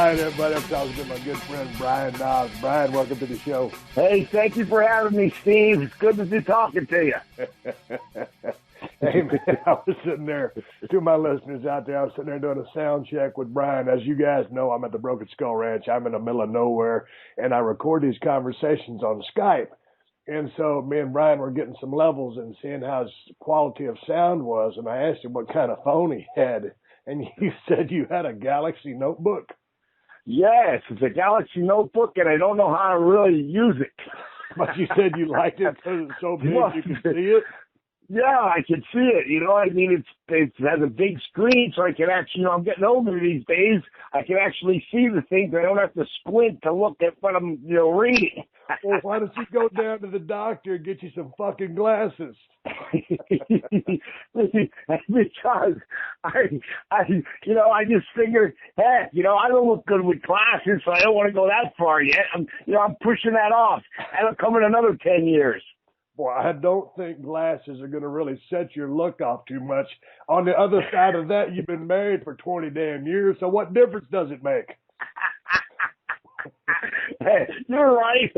right, everybody. I'm talking to my good friend Brian Knobs. Brian, welcome to the show. Hey, thank you for having me, Steve. It's good to be talking to you. Hey, man, I was sitting there, to my listeners out there, I was sitting there doing a sound check with Brian. As you guys know, I'm at the Broken Skull Ranch. I'm in the middle of nowhere, and I record these conversations on Skype. And so me and Brian were getting some levels and seeing how his quality of sound was, and I asked him what kind of phone he had, and you said you had a Galaxy notebook. Yes, it's a Galaxy notebook, and I don't know how to really use it. But you said you liked it because it's so big you can see it? Yeah, I can see it. You know, I mean, it has a big screen, so I can actually, I'm getting older these days. I can actually see the things. I don't have to squint to look at what I'm, reading. Well, why don't you go down to the doctor and get you some fucking glasses? Because I just figured, heck, I don't look good with glasses, so I don't want to go that far yet. I'm pushing that off. That'll come in another 10 years. Boy, I don't think glasses are going to really set your look off too much. On the other side of that, you've been married for 20 damn years, so what difference does it make? Hey, you're right.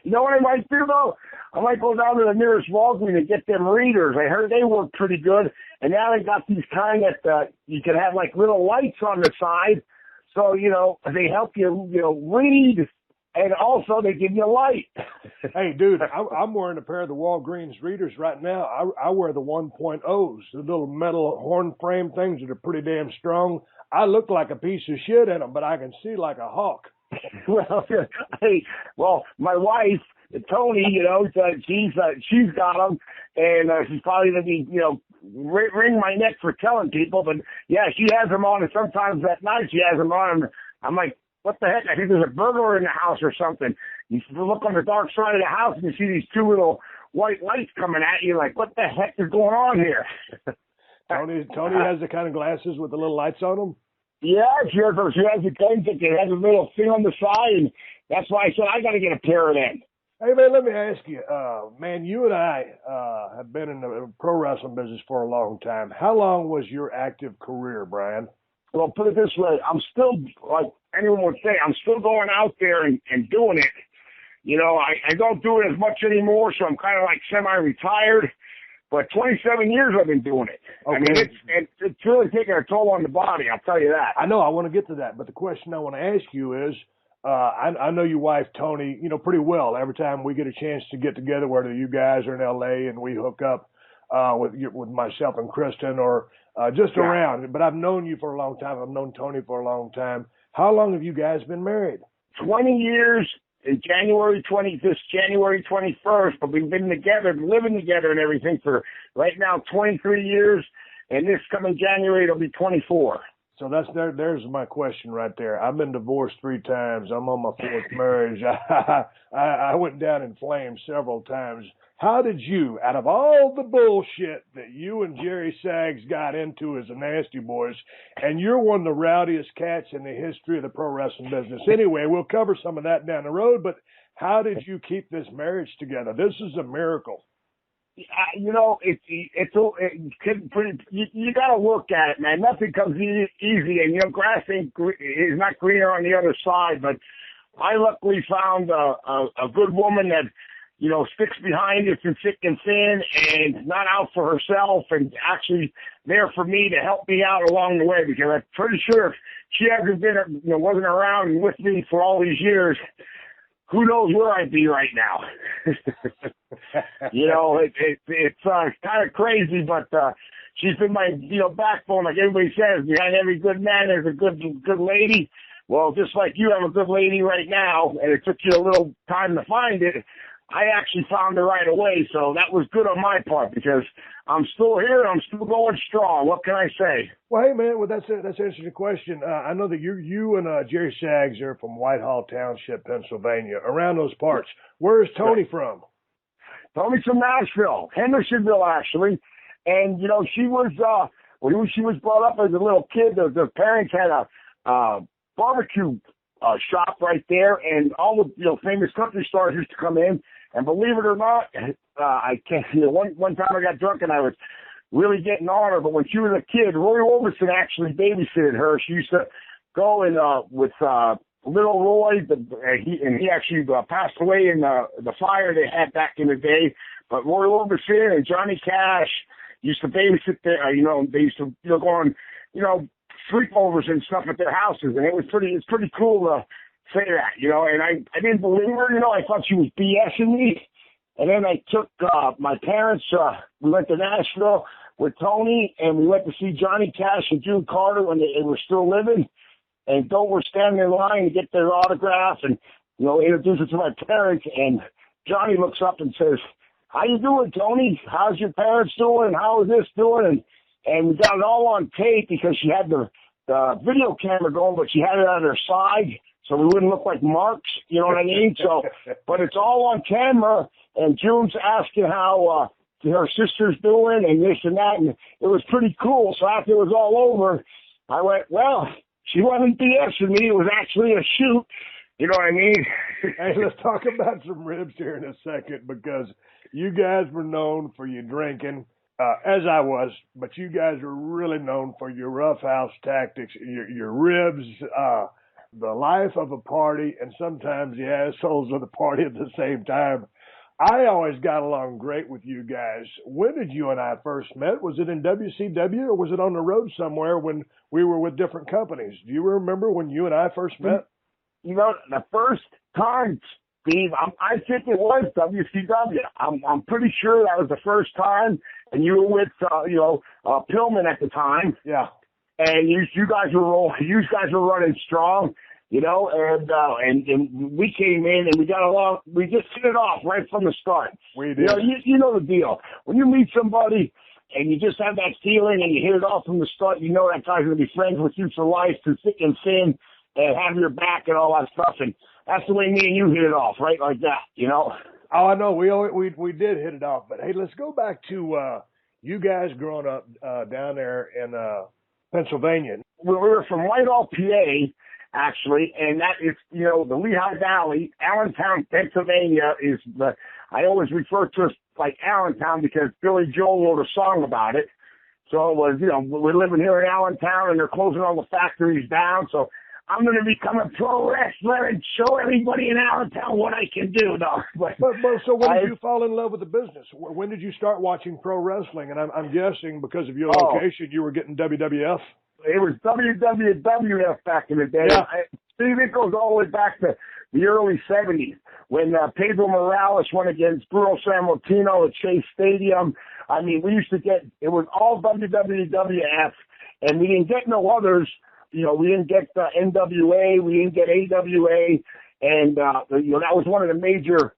You know what I might do, though? I might go down to the nearest Walgreens and get them readers. I heard they work pretty good, and now they got these kind that you can have, like, little lights on the side, so, they help you, read. And also, they give you light. Hey, dude, I'm wearing a pair of the Walgreens readers right now. I wear the 1.0s, the little metal horn frame things that are pretty damn strong. I look like a piece of shit in them, but I can see like a hawk. Well, my wife, Tony, she's got them, and she's probably going to be, wring my neck for telling people. But, yeah, she has them on, and sometimes at night she has them on. And I'm like, what the heck? I think there's a burglar in the house or something. You look on the dark side of the house and you see these two little white lights coming at you. Like, what the heck is going on here? Tony has the kind of glasses with the little lights on them? Yeah, she has the thing that has a little thing on the side, and that's why I said I got to get a pair of them. Hey, man, let me ask you, man, you and I have been in the pro wrestling business for a long time. How long was your active career, Brian? Well, put it this way, I'm still, like anyone would say, I'm still going out there and doing it. I don't do it as much anymore, so I'm kind of like semi-retired. But 27 years I've been doing it. Okay. I mean, it's really taking a toll on the body, I'll tell you that. I know, I want to get to that. But the question I want to ask you is, I know your wife, Tony, pretty well. Every time we get a chance to get together, whether you guys are in L.A. and we hook up with myself and Kristen or just around. But I've known you for a long time. I've known Tony for a long time. How long have you guys been married? 20 years. In January 21st, but we've been together, living together and everything for right now 23 years, and this coming January it'll be 24. So there's my question right there. I've been divorced 3 times. I'm on my 4th marriage. I went down in flames several times. How did you, out of all the bullshit that you and Jerry Sags got into as the Nasty Boys, and you're one of the rowdiest cats in the history of the pro wrestling business. Anyway, we'll cover some of that down the road, but how did you keep this marriage together? This is a miracle. You got to look at it, man. Nothing comes easy, and grass is not greener on the other side. But I luckily found a good woman that sticks behind us in thick and thin, and not out for herself, and actually there for me to help me out along the way. Because I'm pretty sure if she hasn't been, wasn't around and with me for all these years, who knows where I'd be right now. It's kind of crazy, but she's been my backbone, like everybody says. Behind every good man, there's a good lady. Well, just like you have a good lady right now, and it took you a little time to find it. I actually found her right away, so that was good on my part because I'm still here. I'm still going strong. What can I say? Well, hey, man, that's answering the question. I know that you and Jerry Sags are from Whitehall Township, Pennsylvania, around those parts. Where is Tony from? Tony's from Nashville, Hendersonville, actually. And, she was when she was brought up as a little kid, the parents had a barbecue shop right there, and all the famous country stars used to come in. And believe it or not, I can't. One time I got drunk and I was really getting on her. But when she was a kid, Roy Orbison actually babysitted her. She used to go and with little Roy. He actually passed away in the fire they had back in the day. But Roy Orbison and Johnny Cash used to babysit there. They used to go on sleepovers and stuff at their houses, and it's pretty cool to say that. And I didn't believe her. I thought she was BSing me. And then I took my parents. We went to Nashville with Tony, and we went to see Johnny Cash and June Carter when they were still living. And we're standing in line to get their autograph and, introduce it to my parents. And Johnny looks up and says, "How you doing, Tony? How's your parents doing? How is this doing?" And we got it all on tape because she had the video camera going, but she had it on her side so we wouldn't look like marks. You know what I mean? So, but it's all on camera. And June's asking how her sister's doing and this and that. And it was pretty cool. So after it was all over, I went, well, she wasn't BSing me. It was actually a shoot. You know what I mean? Hey, let's talk about some ribs here in a second, because you guys were known for your drinking, as I was, but you guys were really known for your roughhouse tactics, your ribs, the life of a party, and sometimes the assholes of the party at the same time. I always got along great with you guys. When did you and I first met? Was it in WCW, or was it on the road somewhere when we were with different companies? Do you remember when you and I first met? The first time, Steve, I think it was WCW. I'm pretty sure that was the first time, and you were with Pillman at the time. Yeah. And you guys were running strong. And we came in and we got along. We just hit it off right from the start. We did. You know the deal. When you meet somebody and you just have that feeling and you hit it off from the start, you know that guy's going to be friends with you for life, through thick and thin, and have your back and all that stuff. And that's the way me and you hit it off, right like that, Oh, I know. We did hit it off. But, hey, let's go back to you guys growing up down there in Pennsylvania. We were from Whitehall, PA, actually, and that is, the Lehigh Valley. Allentown, Pennsylvania is I always refer to it like Allentown because Billy Joel wrote a song about it. So it was, we're living here in Allentown and they're closing all the factories down. So I'm going to become a pro wrestler and show everybody in Allentown what I can do. No, but so when did you fall in love with the business? When did you start watching pro wrestling? And I'm guessing because of your location, you were getting WWF. It was WWF back in the day. Yeah. Steve, it goes all the way back to the early 70s when Pedro Morales went against Bruno Sammartino at Chase Stadium. I mean, we used to it was all WWF, and we didn't get no others. We didn't get NWA, we didn't get AWA, and, that was one of the major,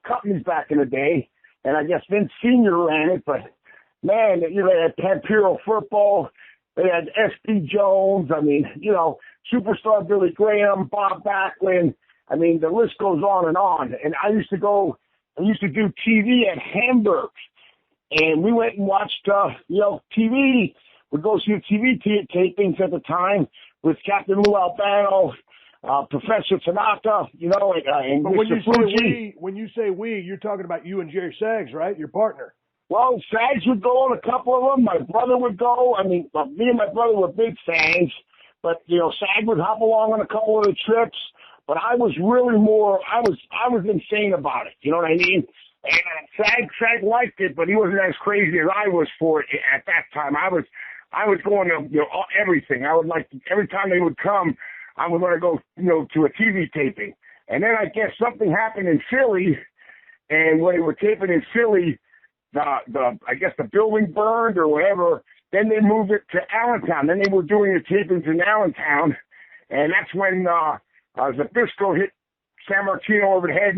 companies back in the day. And I guess Vince Sr. ran it, but man, they had Pampero Football. They had S.P. Jones. I mean, Superstar Billy Graham, Bob Backlund. I mean, the list goes on and on. And I used to do TV at Hamburg. And we went and watched, TV. We'd go see TV tapings at the time with Captain Lou Albano, Professor Tanaka, and but Mr. Fuji. When you say we, you're talking about you and Jerry Saggs, right? Your partner. Well, Sags would go on a couple of them. My brother would go. I mean, me and my brother were big fans, but Sag would hop along on a couple of the trips. But I was really I was insane about it. You know what I mean? And Sag liked it, but he wasn't as crazy as I was for it at that time. I was going to everything. I would like every time they would come, I was going to go to a TV taping. And then I guess something happened in Philly, and when they were taping in Philly, I guess the building burned or whatever. Then they moved it to Allentown. Then they were doing the tapings in Allentown, and that's when Zbyszko hit Sammartino over the head,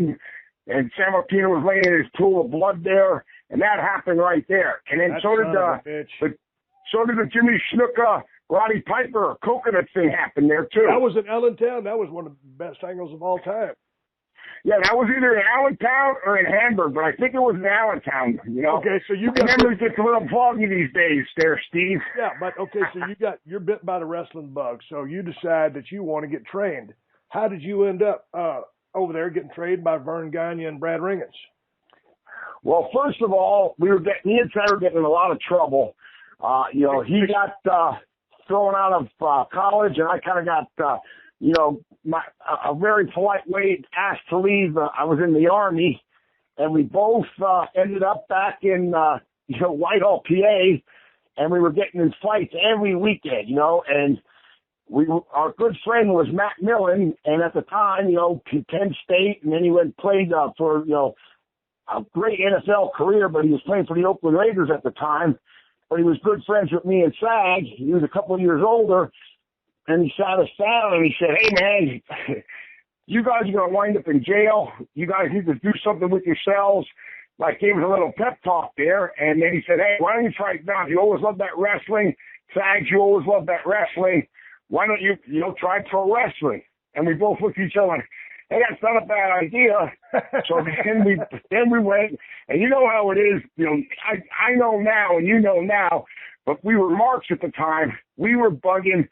and Sammartino was laying in his pool of blood there, and that happened right there. And then so did the Jimmy Snuka, Roddy Piper, coconut thing happen there too. That was in Allentown. That was one of the best angles of all time. Yeah, that was either in Allentown or in Hamburg, but I think it was in Allentown, Okay, so you got... memory gets a little foggy these days there, Steve. Yeah, but okay, so you're bit by the wrestling bug, so you decide that you want to get trained. How did you end up over there getting trained by Vern Gagne and Brad Ringens? Well, first of all, me and Sam were getting in a lot of trouble. He got thrown out of college, and I kind of got, a very polite way asked to leave. I was in the Army, and we both ended up back in, Whitehall, PA, and we were getting in fights every weekend, and our good friend was Matt Millen, and at the time, Penn State, and then he went played for, a great NFL career, but he was playing for the Oakland Raiders at the time. But he was good friends with me and Sag. He was a couple of years older, and he sat us down and he said, "Hey man, you guys are going to wind up in jail. You guys need to do something with yourselves." Like, gave us a little pep talk there, and then he said, "Hey, why don't you try it now? You always loved that wrestling. Sags, you always loved that wrestling. Why don't you, try pro wrestling?" And we both looked at each other like, "Hey, that's not a bad idea." So then we went, and you know how it is. I know now, and you know now, but we were marks at the time. We were bugging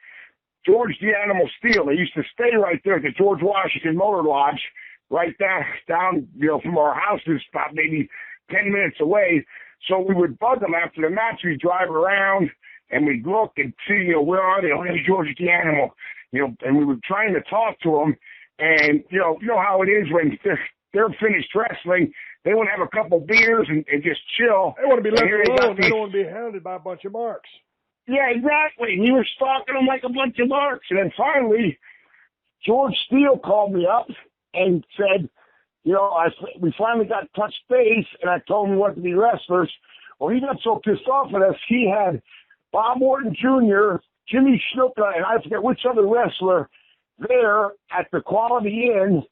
George the Animal Steel. They used to stay right there at the George Washington Motor Lodge, right down, from our houses, about maybe 10 minutes away. So we would bug them after the match. We'd drive around, and we'd look and see, where are they? Oh, there's George the Animal. And we were trying to talk to them. And, you know how it is when they're finished wrestling, they want to have a couple beers and just chill. They want to be left alone. They don't want to be hounded by a bunch of marks. Yeah, exactly. We were stalking them like a bunch of marks. And then finally, George Steele called me up and said, we finally got touch base, and I told him we wanted to be wrestlers. Well, he got so pissed off at us, he had Bob Orton Jr., Jimmy Snuka, and I forget which other wrestler there at the Quality Inn.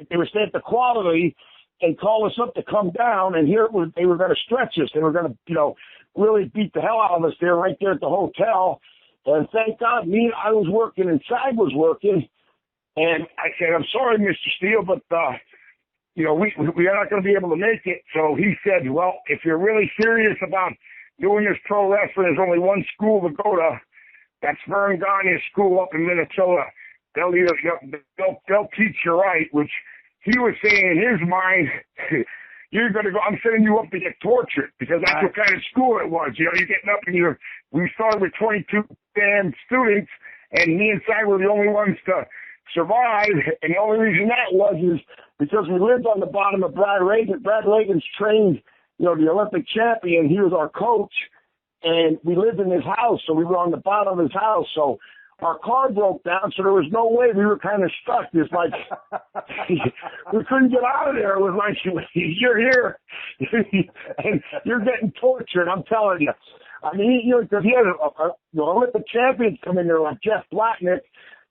They were staying at the Quality and called us up to come down, and they were going to stretch us. They were going to, really beat the hell out of us there, right there at the hotel. And thank God, I was working and Sag was working. And I said, "I'm sorry, Mr. Steele, but, we are not going to be able to make it." So he said, "Well, if you're really serious about doing this pro wrestling, there's only one school to go to. That's Vern Gagne's school up in Minnesota. They'll teach you right," which he was saying in his mind, "You're going to go, I'm sending you up to get tortured," because that's what kind of school it was. You're getting up and we started with 22 damn students, and me and Sag were the only ones to survive. And the only reason that was is because we lived on the bottom of Brad Reagan. Brad Reagan's trained, the Olympic champion. He was our coach, and we lived in his house, so we were on the bottom of his house. So our car broke down, so there was no way. We were kind of stuck. It's like we couldn't get out of there. It was like, you're here, and you're getting tortured. I'm telling you. I mean, because he had Olympic champions come in there like Jeff Blatnick.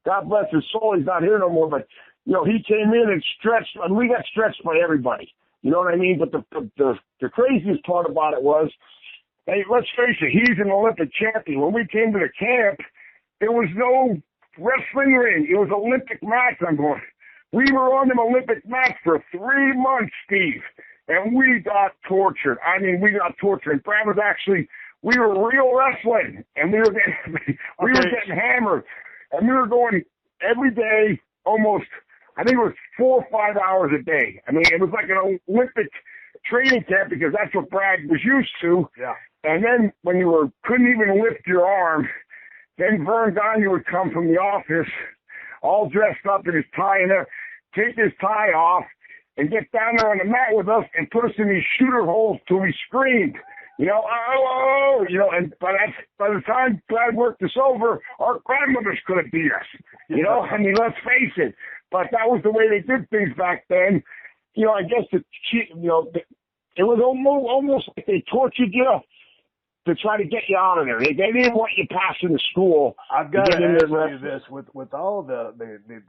God bless his soul. He's not here no more. But he came in and stretched, and we got stretched by everybody. You know what I mean? But the craziest part about it was, hey, let's face it, he's an Olympic champion. When we came to the camp, there was no wrestling ring. It was Olympic mats. I'm going, we were on them Olympic mats for 3 months, Steve, and we got tortured. I mean, we got tortured. And Brad was actually, we were real wrestling, and we were getting hammered, and we were going every day, almost, I think it was 4 or 5 hours a day. I mean, it was like an Olympic training camp because that's what Brad was used to. Yeah. And then when you couldn't even lift your arm, then Vern Gagne would come from the office, all dressed up in his tie and take his tie off and get down there on the mat with us and put us in these shooter holes till we screamed. And by the time Brad worked us over, our grandmothers could have beat us. I mean, let's face it. But that was the way they did things back then. I guess it was almost like they tortured you to try to get you out of there. They didn't want you passing the school. I've got to ask you this: with all the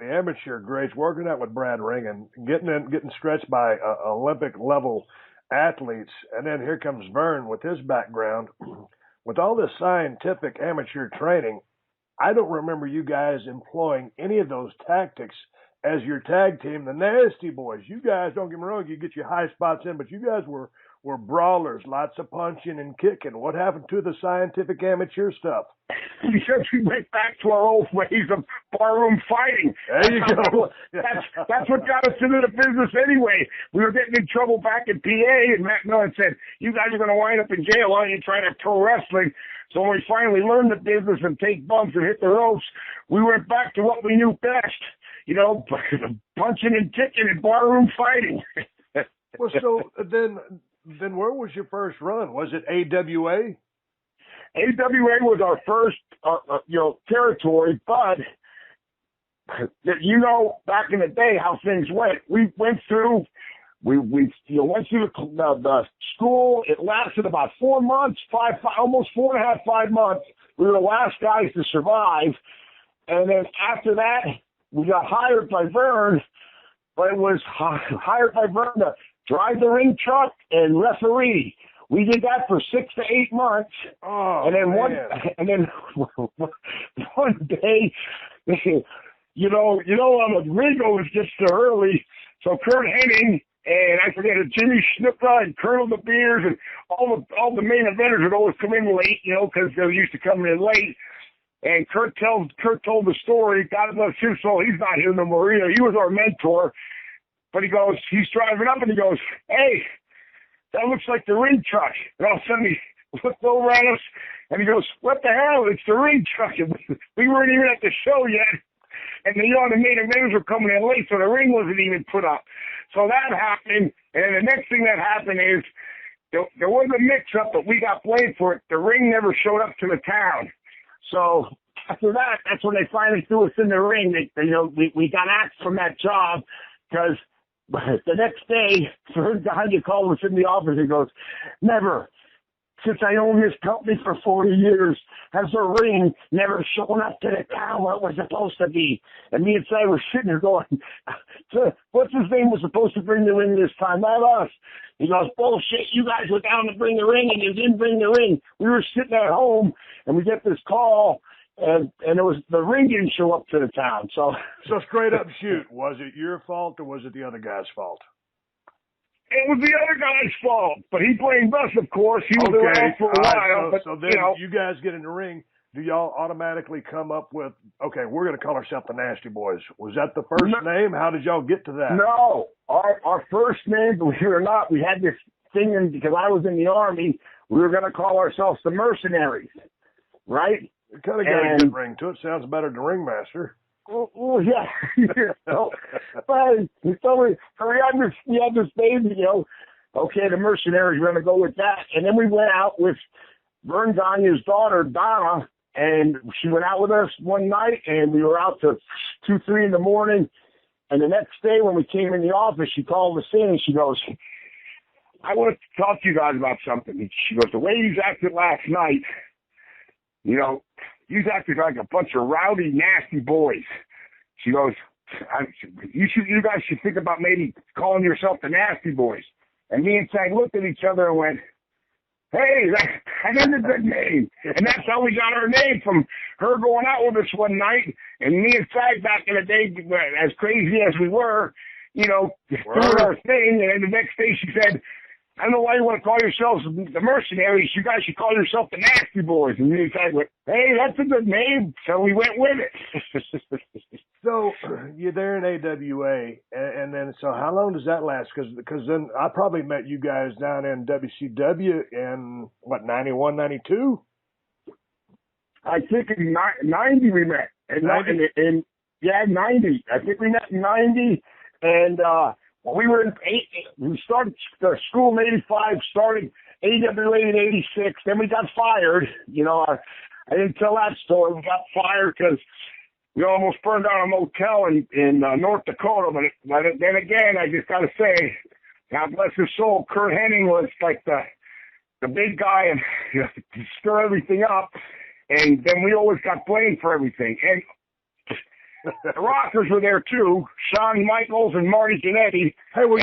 amateur greats working out with Brad Ringen, getting stretched by Olympic level athletes, and then here comes Vern with his background, with all this scientific amateur training. I don't remember you guys employing any of those tactics as your tag team, the Nasty Boys. You guys, don't get me wrong, you get your high spots in, but you guys were were brawlers, lots of punching and kicking. What happened to the scientific amateur stuff? Because we went back to our old ways of barroom fighting. There you go. That's what got us into the business anyway. We were getting in trouble back in PA, and Matt Millen said, "You guys are going to wind up in jail. Why don't you try to pro wrestling?" So when we finally learned the business and take bumps and hit the ropes, we went back to what we knew best. You know, punching and kicking and barroom fighting. Well, so then where was your first run? Was it AWA? AWA was our first, territory, but back in the day how things went. We went through, went through the school. It lasted about 4 months, almost 4.5, 5 months. We were the last guys to survive, and then after that, we got hired by Vern, but it was hired by Vern to drive the ring truck and referee. We did that for 6 to 8 months, and then one day, Ringo was just too early, so Kurt Hennig and I forget it, Jimmy Snuka and Colonel the Beers and all the main eventers would always come in late, because they were used to coming in late. And Kurt told the story. God bless his soul. He's not here no more either. He was our mentor, but he's driving up and he goes, "Hey, that looks like the ring truck." And all of a sudden he looked over at us and he goes, "What the hell? It's the ring truck." And we weren't even at the show yet. And the main eventers were coming in late, so the ring wasn't even put up. So that happened. And then the next thing that happened is there was a mix-up, but we got blamed for it. The ring never showed up to the town. So after that, that's when they finally threw us in the ring. We got axed from that job because the next day, Vern Gagne called us in the office and goes, "Never, since I own this company for 40 years, has the ring never shown up to the town where it was supposed to be." And me and Cy were sitting there going, "What's his name was supposed to bring the ring this time? Not us." He goes, "Bullshit, you guys were down to bring the ring and you didn't bring the ring." We were sitting at home and we get this call and it was the ring didn't show up to the town. So straight up shoot, was it your fault or was it the other guy's fault? It was the other guy's fault, but he blamed us, of course. He was around for a while. So then you guys get in the ring. Do y'all automatically come up with, okay, we're going to call ourselves the Nasty Boys? Was that the first name? How did y'all get to that? No. Our first name, believe it or not, we had this thing because I was in the Army, we were going to call ourselves the Mercenaries, right? It kind of got a good ring to it. Sounds better than Ringmaster. Well, yeah. But so we had this baby, okay, the Mercenaries, we're going to go with that. And then we went out with Vern Gagne's daughter, Donna, and she went out with us one night, and we were out to 2, 3 in the morning. And the next day when we came in the office, she called us in, and she goes, "I want to talk to you guys about something." And she goes, "The way you acted last night, you acted like a bunch of rowdy, nasty boys." She goes, you guys should think about maybe calling yourself the Nasty Boys." And me and Sag looked at each other and went, "Hey, that is a good name." And that's how we got our name, from her going out with us one night, and me and Sag back in the day, as crazy as we were, doing our thing. And then the next day she said, "I don't know why you want to call yourselves the Mercenaries. You guys should call yourself the Nasty Boys." And me and Sag went, "Hey, that's a good name." So we went with it. So you're there in AWA, and then so how long does that last? Because then I probably met you guys down in WCW in, 91, 92? I think in 90 we met. In 90? 90. I think we met in 90, and we were we started the school in 85, started AWA in 86, then we got fired. I didn't tell that story. We got fired because we almost burned down a motel in North Dakota, but then again, I just got to say, God bless his soul, Kurt Hennig was like the big guy and stir everything up, and then we always got blamed for everything. And the Rockers were there too, Shawn Michaels and Marty Jannetty. Hey, well,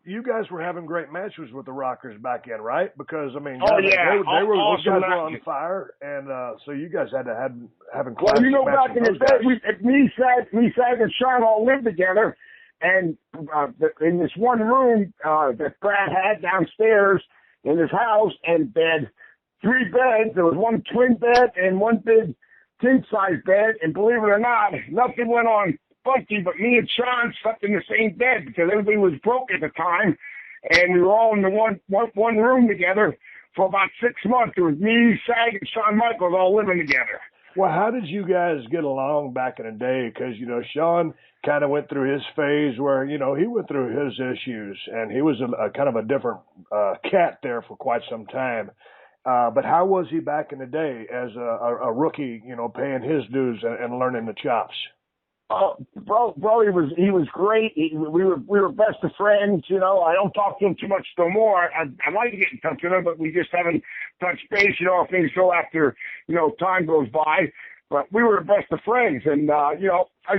you guys were having great matches with the Rockers back then, right? Because they were awesome. Those guys were on fire, and so you guys had to have having. Well, back in the day, me, Sag, and Shawn all lived together, And in this one room that Brad had downstairs in his house, and they had 3 beds. There was one twin bed and one big king-size bed. And believe it or not, nothing went on funky, but me and Sean slept in the same bed because everything was broke at the time. And we were all in the one room together for about 6 months. It was me, Sag, and Shawn Michaels all living together. Well, how did you guys get along back in the day? Because, Sean kind of went through his phase where, he went through his issues, and he was a kind of a different cat there for quite some time. But how was he back in the day as a rookie, paying his dues and learning the chops? Oh, bro, he was great. We were best of friends. I don't talk to him too much no more. I'd like to get in touch with him, but we just haven't touched base. Things go after time goes by. But we were the best of friends, and I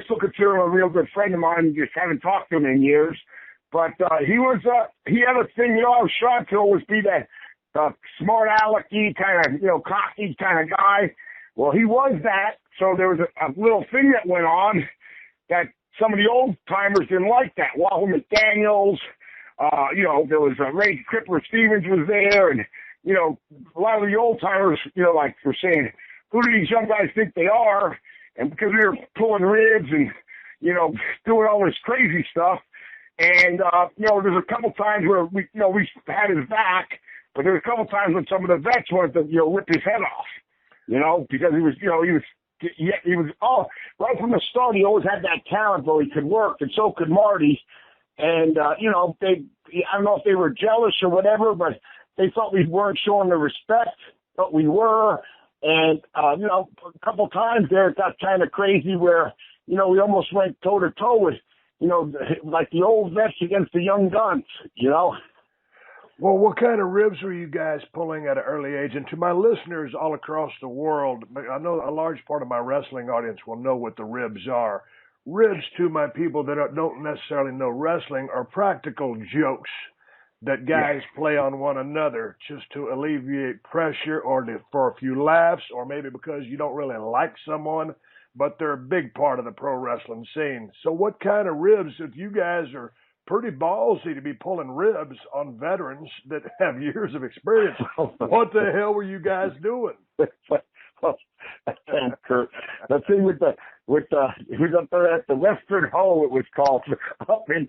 still consider him a real good friend of mine. Just haven't talked to him in years. But he had a thing. I was trying to always be that smart alecky kind of cocky kind of guy. Well, he was that. So there was a little thing that went on that some of the old timers didn't like that. Wahoo McDaniels, there was Ray Crippler Stevens was there, and a lot of the old timers, like were saying, who do these young guys think they are? And because we were pulling ribs and doing all this crazy stuff, and there's a couple times where we had his back, but there's a couple times when some of the vets wanted to rip his head off, because he was right from the start. He always had that talent, though he could work, and so could Marty. And I don't know if they were jealous or whatever, but they thought we weren't showing the respect, but we were. And a couple times there it got kind of crazy where we almost went toe to toe with like the old vets against the young guns. Well, what kind of ribs were you guys pulling at an early age? And to my listeners all across the world, I know a large part of my wrestling audience will know what the ribs are. Ribs, to my people that don't necessarily know wrestling, are practical jokes that guys play on one another just to alleviate pressure or for a few laughs, or maybe because you don't really like someone, but they're a big part of the pro wrestling scene. So what kind of ribs, if you guys are pretty ballsy to be pulling ribs on veterans that have years of experience, what the hell were you guys doing? Kurt, the thing with the he was up there at the Western Hole, it was called, up in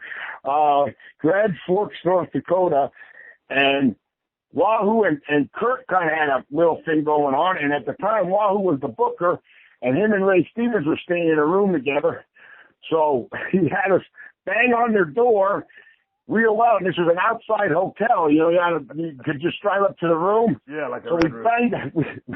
Grand Forks, North Dakota, and Wahoo and Kurt kind of had a little thing going on, and at the time Wahoo was the booker, and him and Ray Stevens were staying in a room together, so he had us bang on their door real loud. This was an outside hotel. You could just drive up to the room. Yeah, like a so we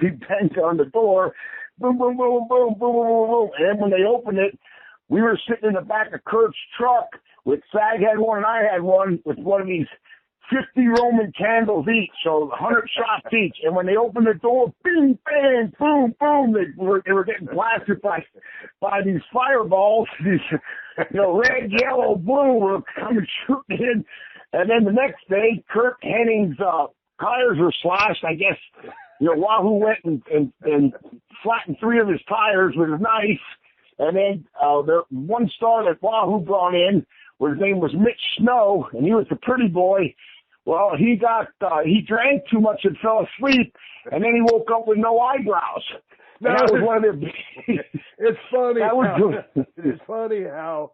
banged on the door. Boom, boom, boom, boom, boom, boom, boom. And when they opened it, we were sitting in the back of Kurt's truck with Sag had one and I had one with one of these 50 Roman candles each, so 100 shots each. And when they opened the door, bing, bang, boom, boom, they were getting blasted by these fireballs. These, red, yellow, blue were coming shooting in. And then the next day, Kurt Henning's tires were slashed. I guess, Wahoo went and flattened 3 of his tires with his knife. And then the one star that Wahoo brought in, his name was Mitch Snow, and he was the pretty boy. Well, he drank too much and fell asleep, and then he woke up with no eyebrows. No, that was one of the. It's funny. It's funny how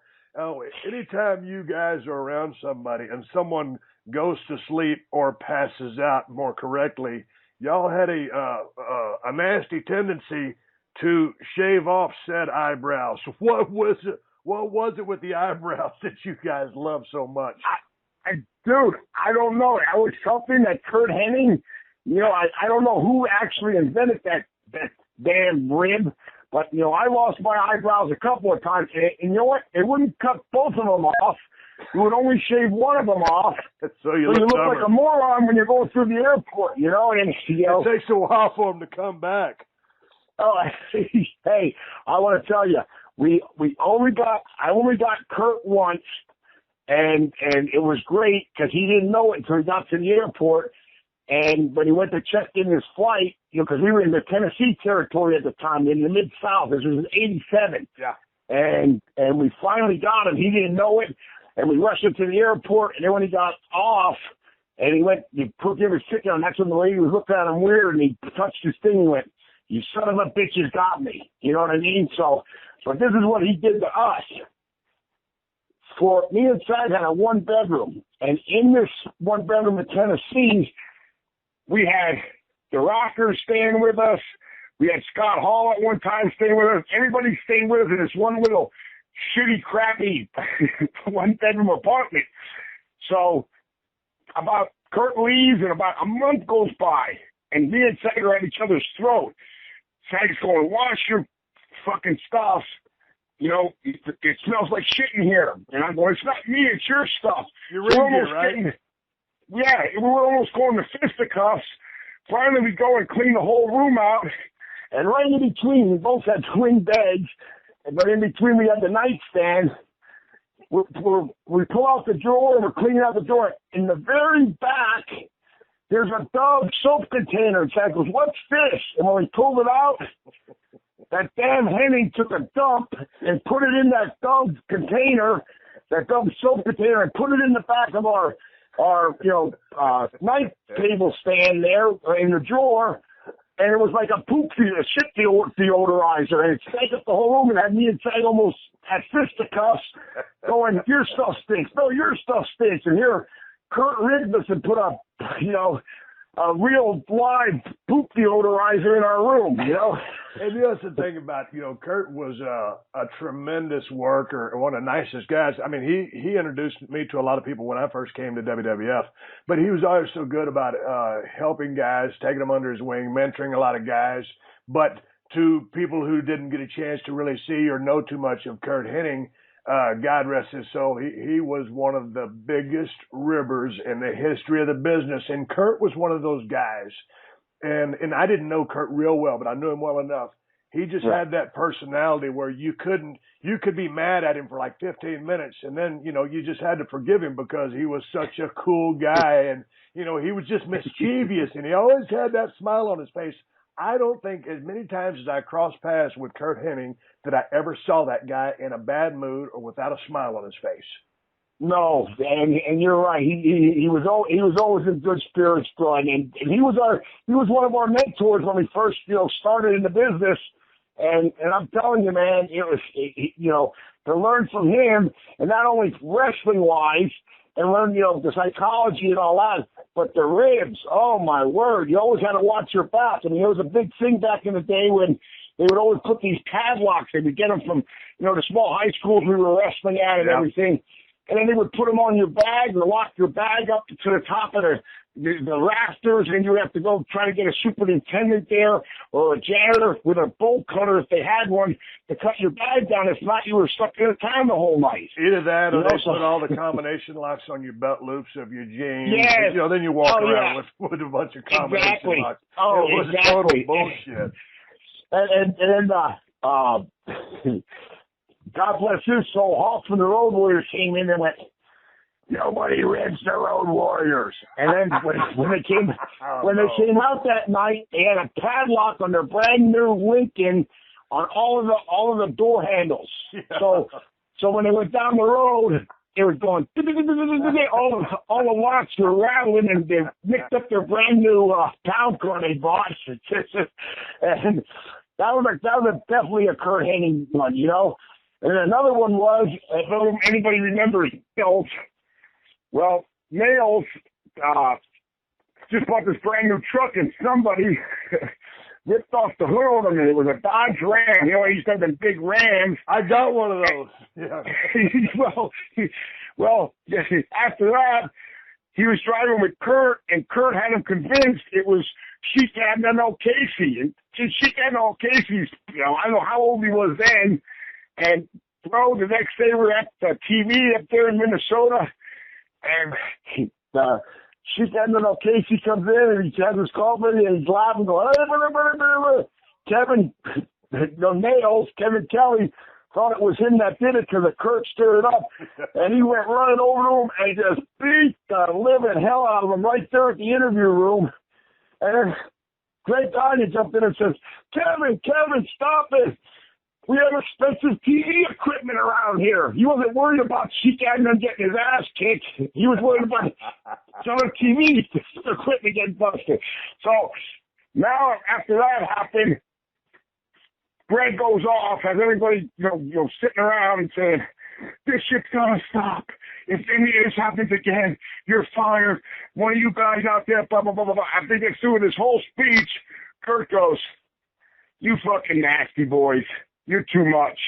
anytime you guys are around somebody and someone goes to sleep or passes out, more correctly, y'all had a nasty tendency to shave off said eyebrows. What was it with the eyebrows that you guys love so much? Dude, I don't know. That was something that Kurt Hennig, I don't know who actually invented that damn rib, but, I lost my eyebrows a couple of times. And you know what? It wouldn't cut both of them off. You would only shave one of them off. So you look like a moron when you're going through the airport, And, it takes a while for them to come back. Oh, hey, I want to tell you, I only got Kurt once. And it was great because he didn't know it until he got to the airport. And when he went to check in his flight, because we were in the Tennessee territory at the time, in the Mid-South. This was in 87. Yeah. and we finally got him. He didn't know it, and we rushed him to the airport. And then when he got off, and he gave his ticket on, that's when the lady was looking at him weird, and he touched his thing and went, "You son of a bitch, you got me." You know what I mean? So this is what he did to us. For me and Sag had a one bedroom, and in this one bedroom in Tennessee, we had the Rockers staying with us. We had Scott Hall at one time staying with us. Everybody staying with us in this one little shitty, crappy one bedroom apartment. So about Kurt leaves, and about a month goes by, and me and Sag are at each other's throat. Sag's going, "Wash your fucking stuff. You know, it smells like shit in here." And I'm going, "It's not me, it's your stuff." You're right? Yeah, we were almost going to fisticuffs. Finally, we go and clean the whole room out. And right in between, we both had twin beds. But in between, we had the nightstand. We pull out the drawer, and we're cleaning out the drawer. In the very back, there's a Dove soap container. And Chad goes, "What's this?" And when we pulled it out, that damn Henning took a dump and put it in that Dove container, that Dove soap container, and put it in the back of our night table stand there in the drawer. And it was like a shit deodorizer, and it stank up the whole room, and had me and Sag almost at fisticuffs going, "Your stuff stinks. No, your stuff stinks." And here, Kurt rigged us and put a real live poop deodorizer in our room, you know. And that's the thing about, Kurt was a tremendous worker, one of the nicest guys. I mean, he introduced me to a lot of people when I first came to WWF, but he was always so good about helping guys, taking them under his wing, mentoring a lot of guys. But to people who didn't get a chance to really see or know too much of Kurt Hennig, God rest his soul, he was one of the biggest ribbers in the history of the business. And Kurt was one of those guys. And I didn't know Kurt real well, but I knew him well enough. He just had that personality where you could be mad at him for like 15 minutes, and then, you just had to forgive him because he was such a cool guy, and, he was just mischievous, and he always had that smile on his face. I don't think as many times as I crossed paths with Kurt Hennig that I ever saw that guy in a bad mood or without a smile on his face. No, and you're right. He was always in good spirits, Brian, and he was one of our mentors when we first started in the business. And I'm telling you, man, it was to learn from him, and not only wrestling wise, and learn the psychology and all that, but the ribs. Oh my word! You always had to watch your back. I mean, it was a big thing back in the day when they would always put these padlocks. They would get them from the small high schools we were wrestling at and everything. And then they would put them on your bag and lock your bag up to the top of the rafters, and you would have to go try to get a superintendent there or a janitor with a bolt cutter if they had one to cut your bag down. If not, you were stuck in a town the whole night. Either that or they put all the combination locks on your belt loops of your jeans. Yes. And, then you walk around with a bunch of combination locks. Oh, it was exactly. total bullshit. And God bless his soul, Hawk from the Road Warriors came in and went, "Nobody ribs the Road Warriors." And then when they came out that night, they had a padlock on their brand new Lincoln on all of the door handles. Yeah. So when they went down the road, they were going all the locks were rattling, and they mixed up their brand new pound car they bought. And that was definitely a Kurt Hennig one, And another one was, if anybody remembers Nails, well, Nails just bought this brand new truck, and somebody ripped off the hood on him, and it was a Dodge Ram. He used to have them big Rams. I got one of those. Yeah. well, after that, he was driving with Kurt, and Kurt had him convinced it was Sheik Admiral Casey. And Sheik Admiral Casey's, I don't know how old he was then. And the next day we're at the TV up there in Minnesota, and Sheik Admiral Casey comes in, and he has his coffee, and he's laughing, going, "Hey, Kevin, Nails, Kevin Kelly thought it was him that did it because the Kurt stirred it up." And he went running over to him and just beat the living hell out of him right there at the interview room. And then Great Tanya jumped in and says, Kevin, stop it. We have expensive TV equipment around here. He wasn't worried about Sheik Adnan getting his ass kicked. He was worried about some of the TV equipment getting busted. So now, after that happened, Greg goes off, has everybody, sitting around and saying, this shit's gonna stop. If any of this happens again, you're fired. One of you guys out there, blah, blah, blah, blah, blah. After he gets through with his whole speech, Kurt goes, you fucking nasty boys. You're too much.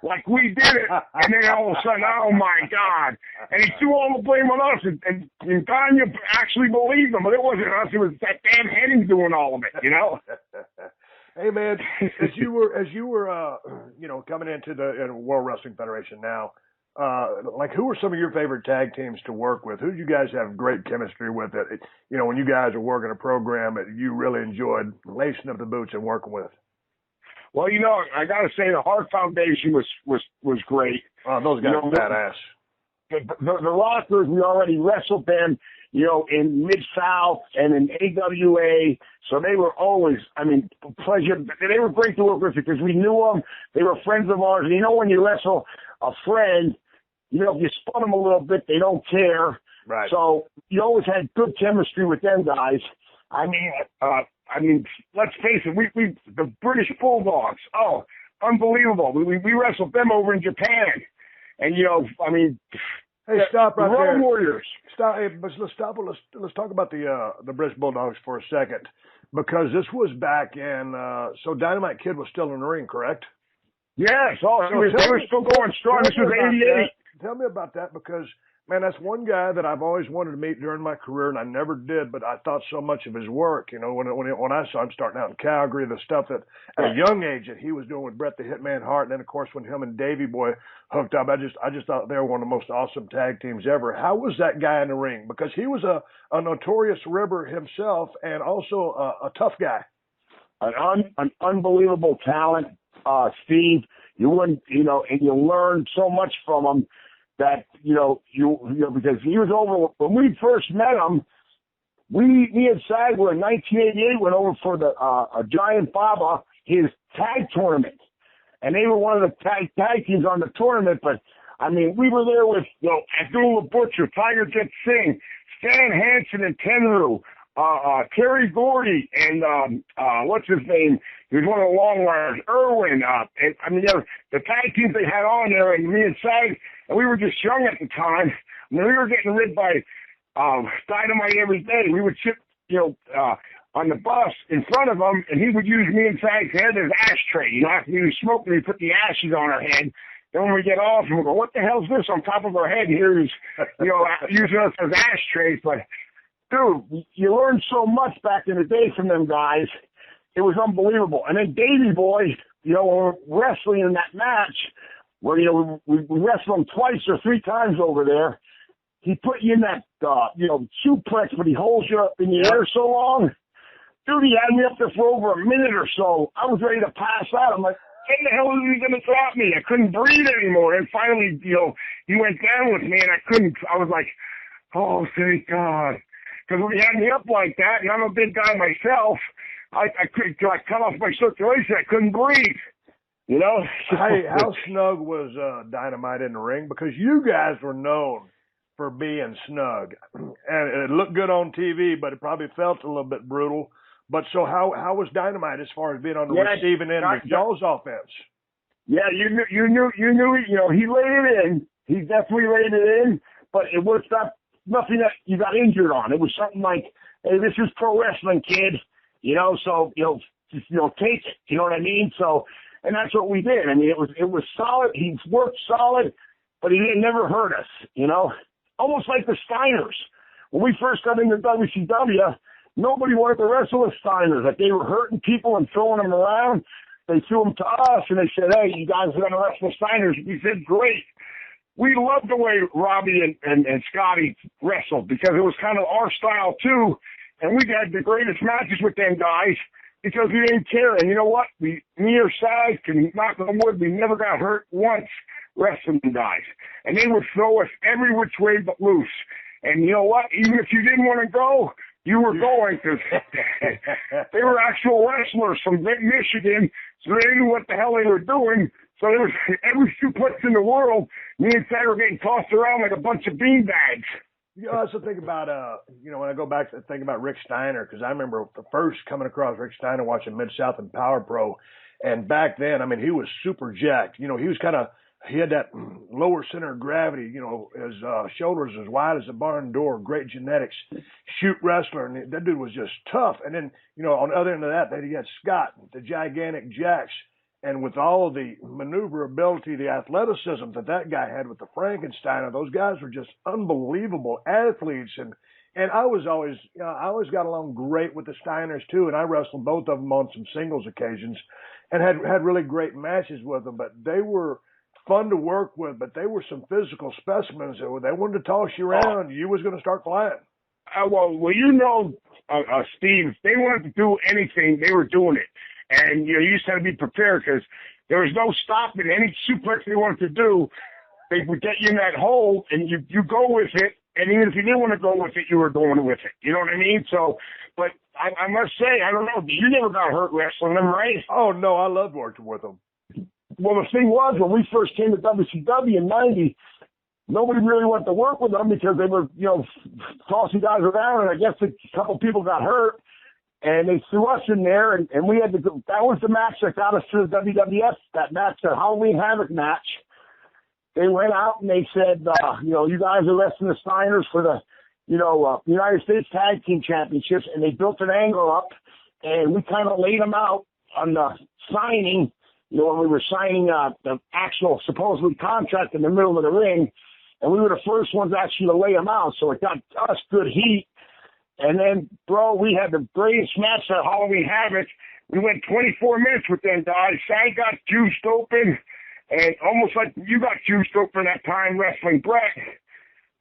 Like we did it. And then all of a sudden, oh my God. And he threw all the blame on us. And Tanya actually believed him, but it wasn't us. It was that damn Henning doing all of it, Hey man, as you were, coming into the World Wrestling Federation now, who were some of your favorite tag teams to work with? Who did you guys have great chemistry with? When you guys are working a program that you really enjoyed lacing up the boots and working with. Well, I got to say the Hart Foundation was great. Oh, those guys are badass. The Rockers, we already wrestled them, in Mid-South and in AWA. So they were always, pleasure. They were great to work with because we knew them. They were friends of ours. And when you wrestle a friend, if you spun them a little bit, they don't care. Right. So you always had good chemistry with them guys. Let's face it, we the British Bulldogs. Oh, unbelievable. We wrestled them over in Japan. And, hey, stop right there. Road Warriors. Stop. Hey, but let's stop. Let's talk about the British Bulldogs for a second, because this was back in. So Dynamite Kid was still in the ring, correct? Yes. Oh, they were still going strong. This was '88. Tell me about that, because man, that's one guy that I've always wanted to meet during my career, and I never did. But I thought so much of his work. When I saw him starting out in Calgary, the stuff that at a young age that he was doing with Bret the Hitman Hart, and then of course when him and Davey Boy hooked up, I just thought they were one of the most awesome tag teams ever. How was that guy in the ring? Because he was a notorious ribber himself, and also a tough guy. An unbelievable talent, Steve. You wouldn't, and you learned so much from him. That, because he was over, when we first met him, me and Sagler in 1988 went over for the, Giant Baba, his tag tournament. And they were one of the tag teams on the tournament, but, we were there with, Abdullah Butcher, Tiger Jet Singh, Stan Hansen and Tenru, Terry Gordy, and, what's his name? He was one of the long runners, Irwin, the tag teams they had on there, and me and Sag, and we were just young at the time. We were getting rid by Dynamite every day. We would sit, on the bus in front of him, and he would use me and Sag's head as ashtray. After we were smoking, we put the ashes on our head. Then when we get off, we go, what the hell's this on top of our head here? Is, using us as ashtrays. But, dude, you learned so much back in the day from them guys. It was unbelievable. And then Davey Boy, wrestling in that match, where, we wrestled him twice or three times over there. He put you in that, suplex, but he holds you up in the air so long. Dude, he had me up there for over a minute or so. I was ready to pass out. I'm like, when the hell is he going to drop me? I couldn't breathe anymore. And finally, he went down with me, and I was like, oh, thank God. Because when he had me up like that, and I'm a big guy myself, I cut off my circulation. I couldn't breathe. Hey, how snug was Dynamite in the ring? Because you guys were known for being snug, and it looked good on TV, but it probably felt a little bit brutal. But so how was Dynamite as far as being on the receiving end of y'all's offense? Yeah, you knew. He laid it in. He definitely laid it in, but it was nothing that you got injured on. It was something like, hey, this is pro wrestling, kid. So just take it. You know what I mean? So. And that's what we did. It was solid. He worked solid, but he never hurt us, Almost like the Steiners. When we first got into WCW, nobody wanted to wrestle the Steiners. Like, they were hurting people and throwing them around. They threw them to us, and they said, hey, you guys are going to wrestle the Steiners. We said, great. We loved the way Robbie and Scotty wrestled, because it was kind of our style, too. And we had the greatest matches with them guys, because we didn't care. And you know what? Me or Sag can knock on wood, we never got hurt once wrestling guys. And they would throw us every which way but loose. And you know what? Even if you didn't want to go, you were going, because they were actual wrestlers from Michigan, so they knew what the hell they were doing. So there was every suplex in the world, me and Sad were getting tossed around like a bunch of beanbags. You also think about, when I go back to think about Rick Steiner, because I remember the first coming across Rick Steiner watching Mid-South and Power Pro. And back then, I mean, he was super jacked. He was he had that lower center of gravity, his shoulders as wide as a barn door, great genetics, shoot wrestler. And that dude was just tough. And then, on the other end of that, then you got Scott, the gigantic jacks. And with all of the maneuverability, the athleticism that guy had with the Frankensteiner, those guys were just unbelievable athletes. And I was always, I always got along great with the Steiners too. And I wrestled both of them on some singles occasions and had really great matches with them. But they were fun to work with, but they were some physical specimens. They wanted to toss you around. You was going to start flying. Well, Steve, if they wanted to do anything, they were doing it. And, you just had to be prepared, because there was no stopping any suplex they wanted to do. They would get you in that hole, and you go with it. And even if you didn't want to go with it, you were going with it. You know what I mean? So, but I must say, I don't know, you never got hurt wrestling them, right? Oh, no, I loved working with them. Well, the thing was, when we first came to WCW in 90, nobody really wanted to work with them because they were, tossing guys around, and I guess a couple people got hurt. And they threw us in there, and we had to go. That was the match that got us to the WWF, that match, the Halloween Havoc match. They went out and they said, you guys are wrestling the Steiners for the, United States Tag Team Championships, and they built an angle up, and we kind of laid them out on the signing, when we were signing the actual supposedly contract in the middle of the ring, and we were the first ones actually to lay them out, so it got us good heat. And then, bro, we had the greatest match at Halloween Havoc. We went 24 minutes with them guys. Shag got juiced open, and almost like you got juiced open that time wrestling Brett.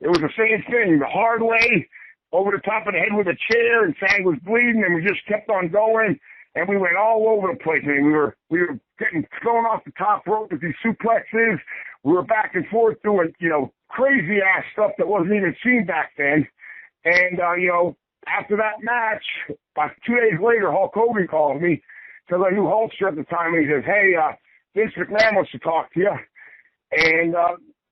It was the same thing, the hard way, over the top of the head with a chair, and Shag was bleeding, and we just kept on going, and we went all over the place. I mean, we were getting thrown off the top rope with these suplexes. We were back and forth doing, crazy-ass stuff that wasn't even seen back then. And, after that match, about 2 days later, Hulk Hogan called me, because I knew Hulkster at the time, and he says, hey, Vince McMahon wants to talk to you. And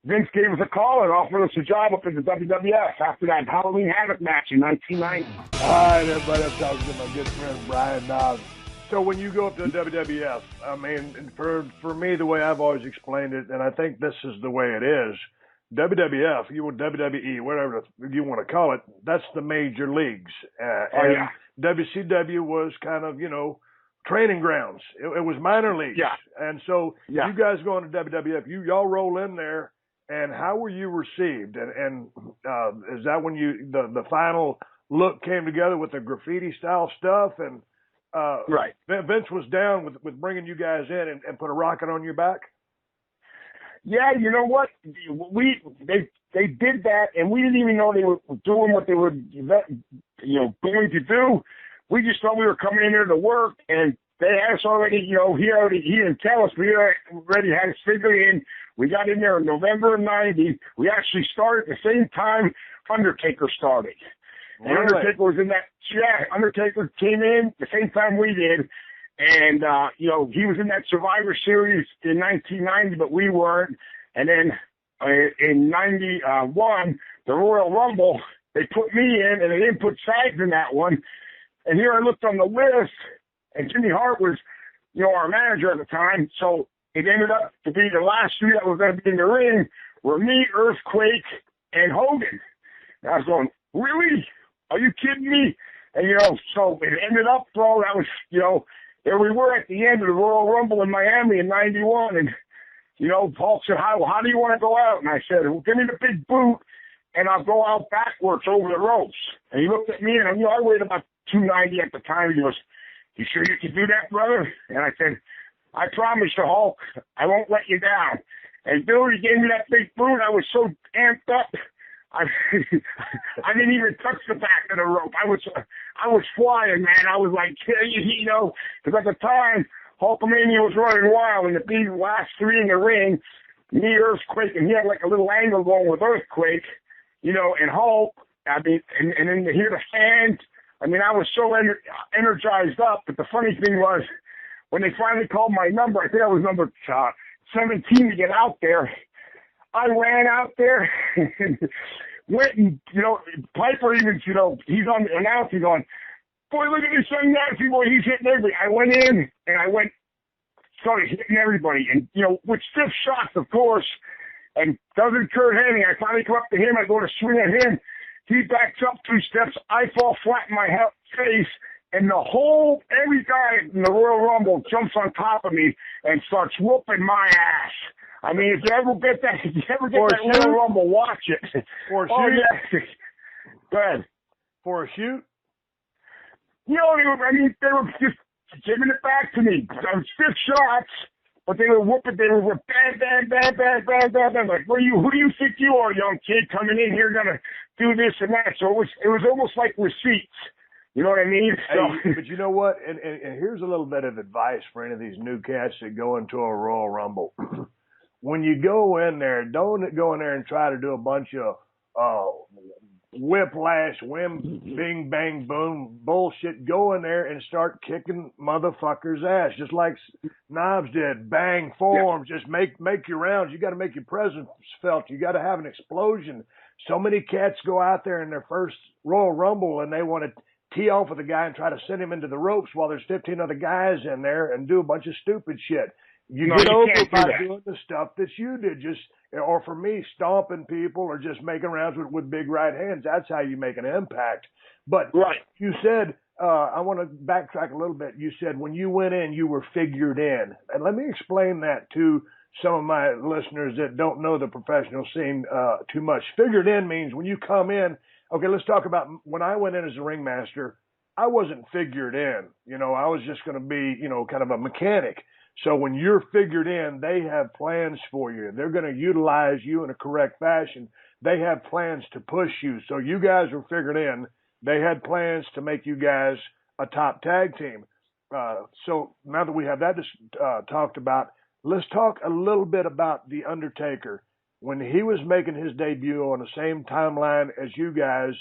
Vince gave us a call and offered us a job up in the WWF after that Halloween Havoc match in 1990. All right, everybody, I'm talking to my good friend Brian Knobs. So when you go up to the WWF, I mean, for me, the way I've always explained it, and I think this is the way it is, WWF, WWE, whatever you want to call it, that's the major leagues. And WCW was kind of, training grounds. It was minor leagues. Yeah. And so you guys going to WWF, y'all roll in there, and how were you received? And is that when the final look came together with the graffiti style stuff? And right. Vince was down with bringing you guys in and put a rocket on your back? Yeah, you know what? They did that, and we didn't even know they were doing what they were, going to do. We just thought we were coming in there to work, and they had us already, he didn't tell us, we already had us figured in. We got in there in November of 90. We actually started at the same time Undertaker started. And Really? Undertaker was in that, Undertaker came in the same time we did. And, he was in that Survivor Series in 1990, but we weren't. And then in 91, the Royal Rumble, they put me in, and they didn't put Sags in that one. And here I looked on the list, and Jimmy Hart was, our manager at the time. So it ended up to be the last three that were going to be in the ring were me, Earthquake, and Hogan. And I was going, really? Are you kidding me? And, so it ended up, bro, that was, there we were at the end of the Royal Rumble in Miami in 91, and, Paul said, how do you want to go out? And I said, well, give me the big boot, and I'll go out backwards over the ropes. And he looked at me, and, I weighed about 290 at the time. He goes, you sure you can do that, brother? And I said, I promise you, Hulk, I won't let you down. And Billy gave me that big boot. I was so amped up. I didn't even touch the back of the rope. I was flying, man. I was like, because at the time, Hulkamania was running wild, and the last three in the ring, me, Earthquake, and he had like a little angle going with Earthquake, and Hulk. I mean, and then to hear the fans, I mean, I was so energized up, but the funny thing was, when they finally called my number, I think I was number 17 to get out there. I ran out there and went and, Piper even, he's on the announcing going, boy, look at this young Nazi boy, he's hitting everybody. I went in and started hitting everybody. And, with stiff shots, of course, and doesn't Kurt Hennig. I finally come up to him. I go to swing at him. He backs up 2 steps. I fall flat in my face. And every guy in the Royal Rumble jumps on top of me and starts whooping my ass. I mean, if you ever get that Royal Rumble, watch it. For a shoot? Oh, yeah. Go ahead. For a shoot? They were just giving it back to me. Stiff shots, but they were whooping. They were bang, bang, bang, bang, bang, bang, bang. Like, who do you think you are, young kid, coming in here gonna do this and that? So it was almost like receipts. You know what I mean? Hey, but you know what? And here's a little bit of advice for any of these new cats that go into a Royal Rumble. When you go in there, don't go in there and try to do a bunch of whiplash, bing, bang, boom bullshit. Go in there and start kicking motherfuckers' ass, just like Knobs did. Bang, forearms, just make your rounds. You got to make your presence felt. You got to have an explosion. So many cats go out there in their first Royal Rumble and they want to tee off with a guy and try to send him into the ropes while there's 15 other guys in there and do a bunch of stupid shit. You get over by doing the stuff that you did, or for me, stomping people or just making rounds with big right hands. That's how you make an impact. But You said, I want to backtrack a little bit. You said when you went in, you were figured in. And let me explain that to some of my listeners that don't know the professional scene too much. Figured in means when you come in, okay, let's talk about when I went in as a ringmaster, I wasn't figured in. I was just going to be, kind of a mechanic. So when you're figured in, they have plans for you. They're going to utilize you in a correct fashion. They have plans to push you. So you guys were figured in. They had plans to make you guys a top tag team. So now that we have that talked about, let's talk a little bit about The Undertaker. When he was making his debut on the same timeline as you guys,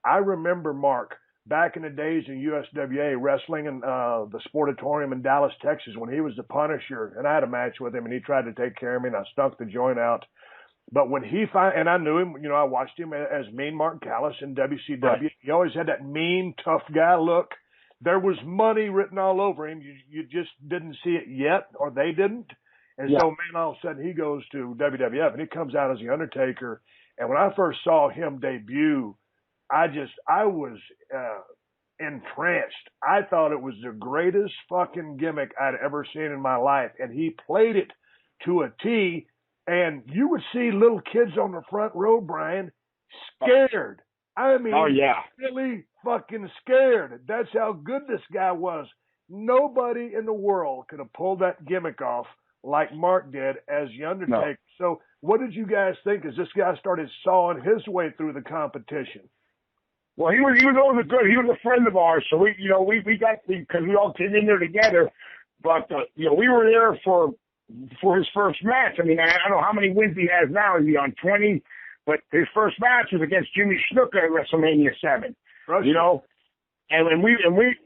I remember, Mark, back in the days in USWA, wrestling in the Sportatorium in Dallas, Texas, when he was the Punisher, and I had a match with him, and he tried to take care of me, and I stunk the joint out. But when and I knew him, I watched him as Mean Mark Callis in WCW. Right. He always had that mean, tough guy look. There was money written all over him. You just didn't see it yet, or they didn't. And so, man, all of a sudden he goes to WWF, and he comes out as The Undertaker. And when I first saw him debut, I was entranced. I thought it was the greatest fucking gimmick I'd ever seen in my life. And he played it to a T. And you would see little kids on the front row, Brian, scared. I mean, really fucking scared. That's how good this guy was. Nobody in the world could have pulled that gimmick off like Mark did as The Undertaker. No. So what did you guys think as this guy started sawing his way through the competition? Well, he was always good. He was a friend of ours, so we got because we all came in there together. But we were there for his first match. I mean, I don't know how many wins he has now. Is he on 20? But his first match was against Jimmy Snuka at WrestleMania 7. Russia. And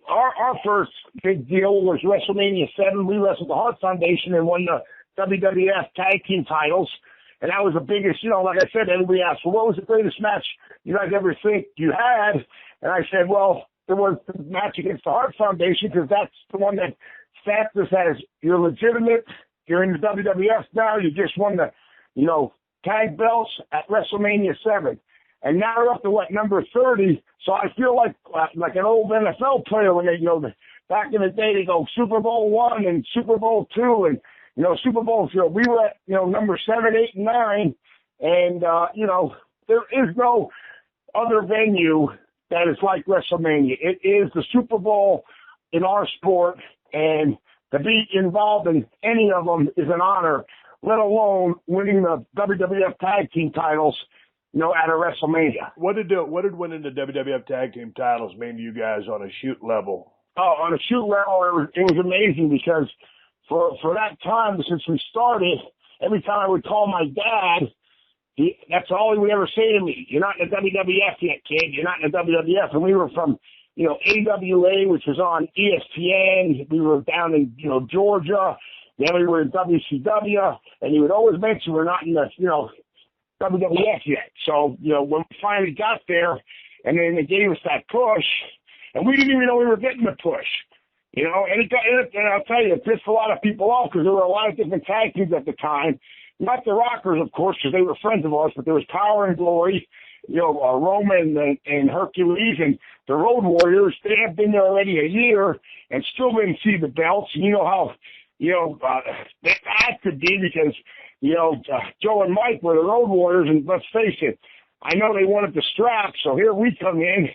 our first big deal was WrestleMania 7. We wrestled the Hart Foundation and won the WWF Tag Team titles. And that was the biggest, like I said, everybody asked, well, what was the greatest match you guys ever think you had? And I said, well, there was the match against the Hart Foundation because that's the one that stamped us as you're legitimate, you're in the WWF now, you just won the, tag belts at WrestleMania 7. And now we're up to, number 30. So I feel like an old NFL player when they, back in the day, they go Super Bowl I and Super Bowl II and, Super Bowl, we were at, number 7, 8, and 9. And, there is no other venue that is like WrestleMania. It is the Super Bowl in our sport, and to be involved in any of them is an honor, let alone winning the WWF Tag Team titles, at a WrestleMania. What did winning the WWF Tag Team titles mean to you guys on a shoot level? Oh, on a shoot level, it was amazing because for that time, since we started, every time I would call my dad, that's all he would ever say to me. You're not in the WWF yet, kid. You're not in the WWF. And we were from, AWA, which was on ESPN. We were down in, Georgia. Then we were in WCW. And he would always mention we're not in the, WWF yet. So, when we finally got there, and then they gave us that push, and we didn't even know we were getting the push. And I'll tell you, it pissed a lot of people off because there were a lot of different tag teams at the time. Not the Rockers, of course, because they were friends of ours, but there was Power and Glory, Roman and Hercules and the Road Warriors. They have been there already a year and still didn't see the belts. And you know how, that had to be because, Joe and Mike were the Road Warriors, and let's face it, I know they wanted the strap, so here we come in,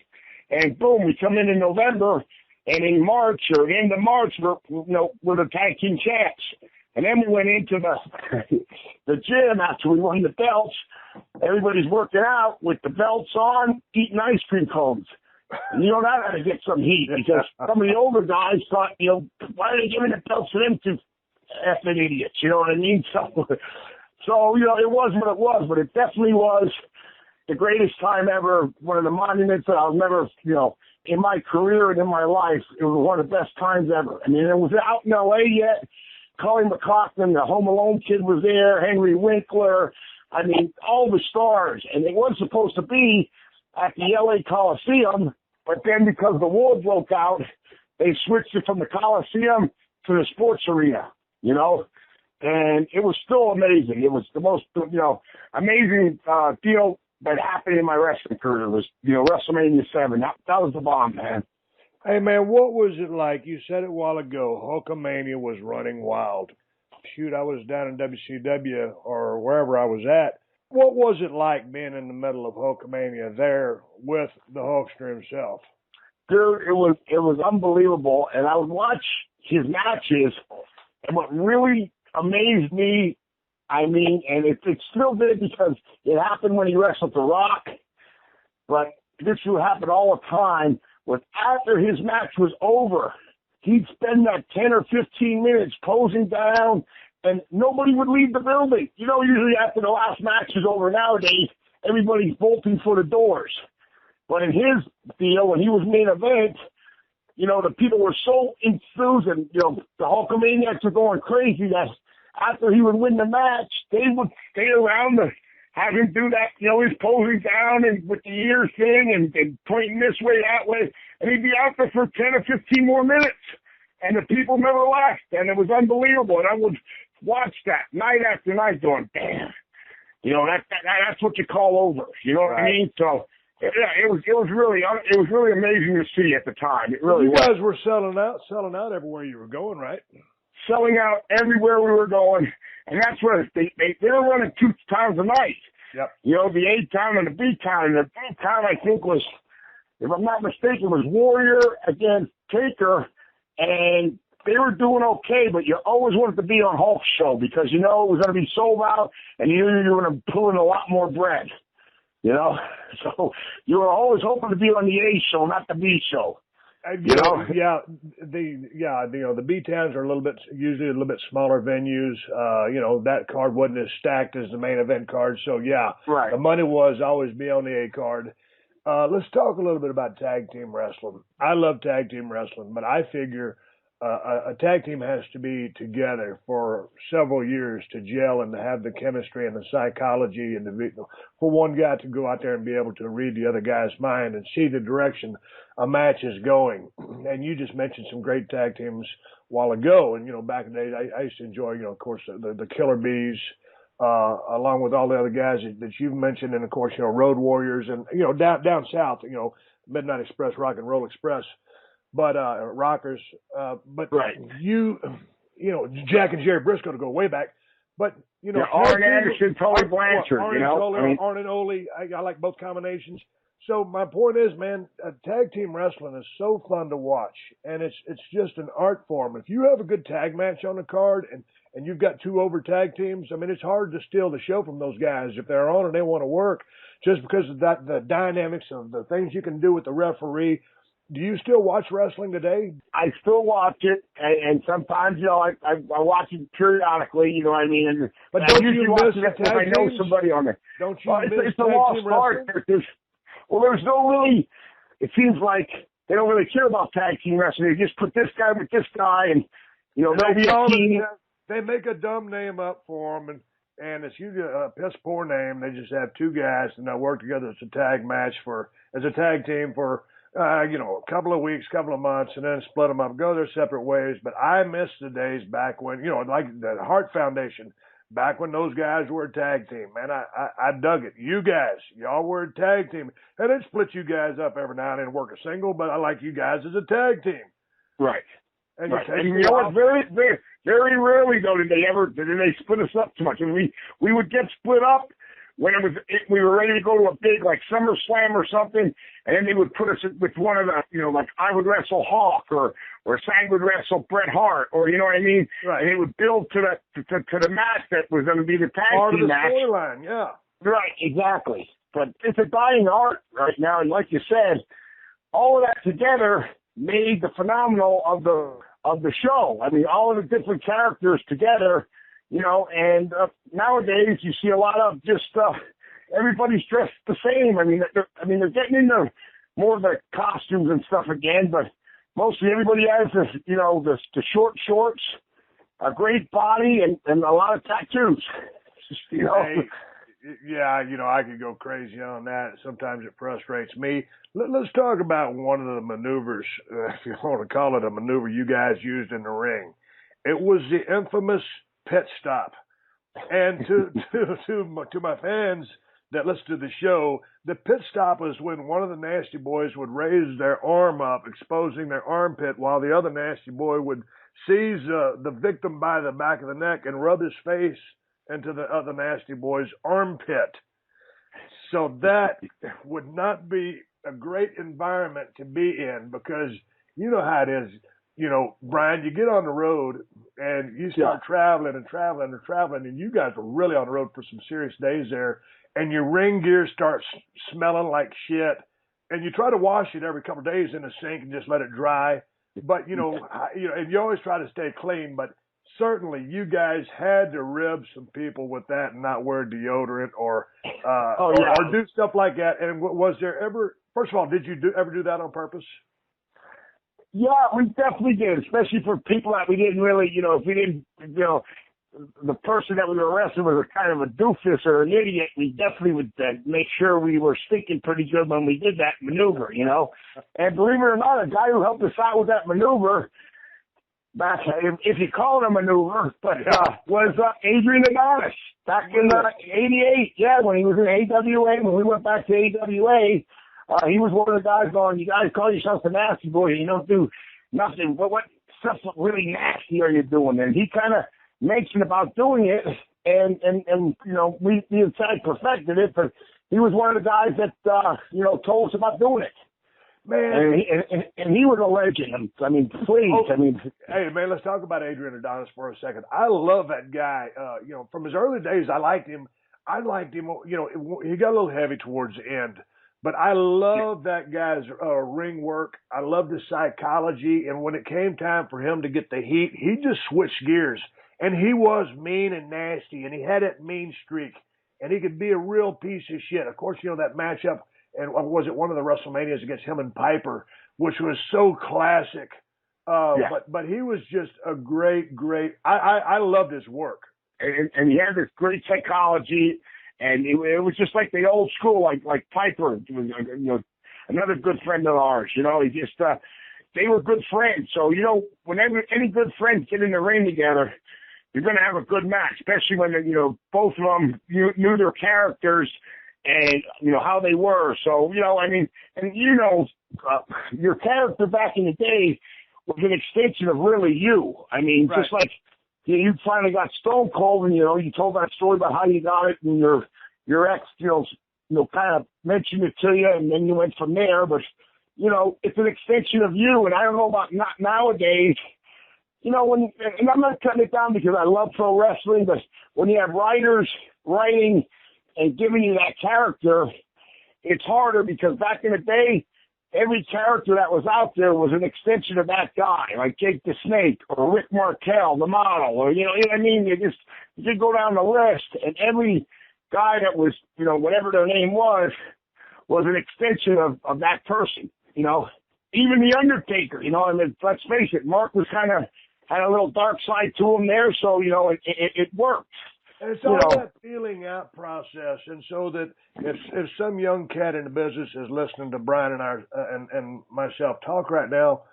and boom, we come in November, and in March, or the end of March, we're the tag team champs. And then we went into the gym after we won the belts. Everybody's working out with the belts on, eating ice cream cones. And that had to get some heat because some of the older guys thought, why are they giving the belts to them two effing idiots? You know what I mean? So it was what it was, but it definitely was the greatest time ever, one of the monuments that I'll never, in my career and in my life, it was one of the best times ever. I mean, it was out in L.A. yet. Colin McLaughlin, the Home Alone kid, was there. Henry Winkler. I mean, all the stars. And it was supposed to be at the L.A. Coliseum, but then because the war broke out, they switched it from the Coliseum to the sports arena, And it was still amazing. It was the most, amazing deal that happened in my wrestling career was, WrestleMania 7. That was the bomb, man. Hey, man, what was it like? You said it a while ago, Hulkamania was running wild. Shoot, I was down in WCW or wherever I was at. What was it like being in the middle of Hulkamania there with the Hulkster himself? Dude, it was unbelievable. And I would watch his matches, and what really amazed me, and it still did because it happened when he wrestled The Rock, but this would happen all the time. Was after his match was over, he'd spend that 10 or 15 minutes posing down, and nobody would leave the building. Usually after the last match is over nowadays, everybody's bolting for the doors. But in his deal, when he was main event, the people were so enthused, and, the Hulkamaniacs were going crazy that after he would win the match, they would stay around to have him do that, he's posing down and with the ear thing and pointing this way, that way. And he'd be out there for 10 or 15 more minutes. And the people never left. And it was unbelievable. And I would watch that night after night going, damn. That's what you call over. You know what I mean? So, yeah, it was really amazing to see at the time. It really was. You guys were selling out everywhere you were going, right? Selling out everywhere we were going. And that's where they were running 2 times a night. Yep. The A-Town and the B-Town. And the B-Town, I think, was, if I'm not mistaken, was Warrior against Taker. And they were doing okay, but you always wanted to be on Hulk's show because, it was going to be sold out and you knew you were going to pull in a lot more bread. So you were always hoping to be on the A show, not the B show. The B-Towns are usually a little bit smaller venues. That card wasn't as stacked as the main event card. So, right. The money was always be on the A card. Let's talk a little bit about tag team wrestling. I love tag team wrestling, but I figure a tag team has to be together for several years to gel and to have the chemistry and the psychology and for one guy to go out there and be able to read the other guy's mind and see the direction a match is going. And you just mentioned some great tag teams a while ago. And, back in the day, I used to enjoy, of course, the Killer Bees, along with all the other guys that you've mentioned. And, of course, Road Warriors and, down south, Midnight Express, Rock and Roll Express. But Rockers, but right. Jack and Jerry Briscoe to go way back. But Arn Anderson, Tully Blanchard, Arn and Ole, I like both combinations. So my point is, man, tag team wrestling is so fun to watch, and it's just an art form. If you have a good tag match on the card and you've got 2 over tag teams, it's hard to steal the show from those guys if they're on and they want to work, just because of the dynamics of the things you can do with the referee. Do you still watch wrestling today? I still watch it, and sometimes, I watch it periodically, you know what I mean? But don't you miss the tag I know teams? Somebody on it. Don't you miss it's a lost art. There's no really, it seems like they don't really care about tag team wrestling. They just put this guy with this guy, and they'll be a team. They make a dumb name up for them, and it's usually a piss poor name. They just have two guys, and they'll work together as a tag match as a tag team for a couple of weeks, couple of months, and then split them up, go their separate ways. But I miss the days back when, like the Hart Foundation, back when those guys were a tag team, man. I dug it. You guys, y'all were a tag team, and they'd split you guys up every now and then and work a single. But I like you guys as a tag team, right? And right. And you know what? Very, very, very rarely though did they split us up too much. I mean, we would get split up when we were ready to go to a big like SummerSlam or something, and then they would put us with one of the like I would wrestle Hawk or Sang would wrestle Bret Hart, or you know what I mean? Right. And it would build to the match that was going to be the tag team match. Storyline, yeah. Right, exactly. But it's a dying art right now, and like you said, all of that together made the phenomenal of the show. I mean, all of the different characters together, and nowadays you see a lot of just everybody's dressed the same. I mean, they're getting into more of the costumes and stuff again, but mostly everybody has the short shorts, a great body, and a lot of tattoos. Hey, yeah, I could go crazy on that. Sometimes it frustrates me. Let's talk about one of the maneuvers, if you want to call it a maneuver, you guys used in the ring. It was the infamous pit stop. And to my fans that listen to the show, the pit stop is when one of the Nasty Boys would raise their arm up, exposing their armpit, while the other Nasty Boy would seize the victim by the back of the neck and rub his face into the other Nasty Boy's armpit. So that would not be a great environment to be in, because you know how it is. Brian, you get on the road and you start traveling, and you guys were really on the road for some serious days there, and your ring gear starts smelling like shit, and you try to wash it every couple of days in the sink and just let it dry. But, and you always try to stay clean, but certainly you guys had to rib some people with that and not wear deodorant or do stuff like that. And was there ever, first of all, did you ever do that on purpose? Yeah, we definitely did, especially for people that we didn't really, if we didn't, the person that we were wrestling was kind of a doofus or an idiot, we definitely would make sure we were stinking pretty good when we did that maneuver, And believe it or not, a guy who helped us out with that maneuver, back, if you call it a maneuver, but was Adrian Adonis back in '88. Yeah, when he was in AWA, when we went back to AWA, he was one of the guys going, "You guys call yourself a nasty boy, you don't do nothing. What stuff really nasty are you doing?" And he kind of mentioned about doing it, and we inside perfected it, but he was one of the guys that told us about doing it. Man, and he was a legend. I mean, please. Hey, man, let's talk about Adrian Adonis for a second. I love that guy. From his early days, I liked him. He got a little heavy towards the end, but I love that guy's ring work. I love the psychology. And when it came time for him to get the heat, he just switched gears. And he was mean and nasty, and he had that mean streak. And he could be a real piece of shit. Of course, that matchup, and was it one of the WrestleManias against him and Piper, which was so classic. But he was just a great. I loved his work. And he had this great psychology, and it was just like the old school, like Piper. Was, another good friend of ours. He just they were good friends. So whenever any good friends get in the ring together, you're going to have a good match, especially when both of them knew their characters and how they were. So your character back in the day was an extension of really you. I mean, right. Just like you finally got Stone Cold, and you told that story about how you got it, and your ex kind of mentioned it to you, and then you went from there. But it's an extension of you, and I don't know about not nowadays. And I'm not cutting it down because I love pro wrestling, but when you have writers writing and giving you that character, it's harder, because back in the day, every character that was out there was an extension of that guy, like Jake the Snake or Rick Martel, the model, or you know what I mean? You could go down the list, and every guy that was, whatever their name was an extension of that person, even the Undertaker, you know, I mean, let's face it, Mark was had a little dark side to him there, so, you know, it worked. And it's all that feeling out process, and so that if some young cat in the business is listening to Brian and and myself talk right now,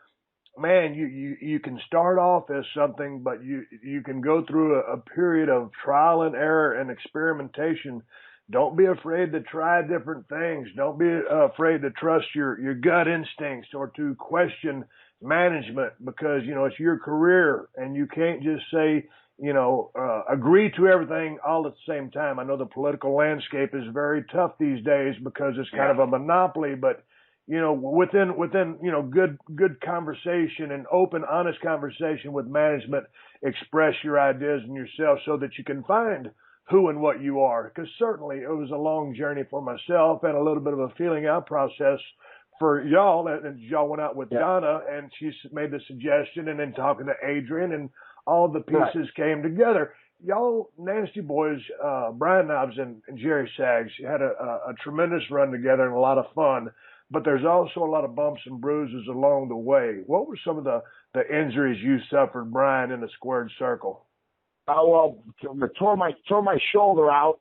man, you can start off as something, but you can go through a period of trial and error and experimentation. Don't be afraid to try different things. Don't be afraid to trust your gut instincts or to question management, because, you know, it's your career and you can't just say, you know, agree to everything all at the same time. I know the political landscape is very tough these days because it's kind of a monopoly, but, you know, within, you know, good conversation and open, honest conversation with management, express your ideas and yourself so that you can find who and what you are. Because certainly it was a long journey for myself and a little bit of a feeling out process for y'all. And y'all went out with Donna, and she made the suggestion, and then talking to Adrian, and all the pieces came together. Y'all Nasty Boys, Brian Knobs and Jerry Sags, had a tremendous run together and a lot of fun. But there's also a lot of bumps and bruises along the way. What were some of the injuries you suffered, Brian, in the squared circle? Well, I tore my shoulder out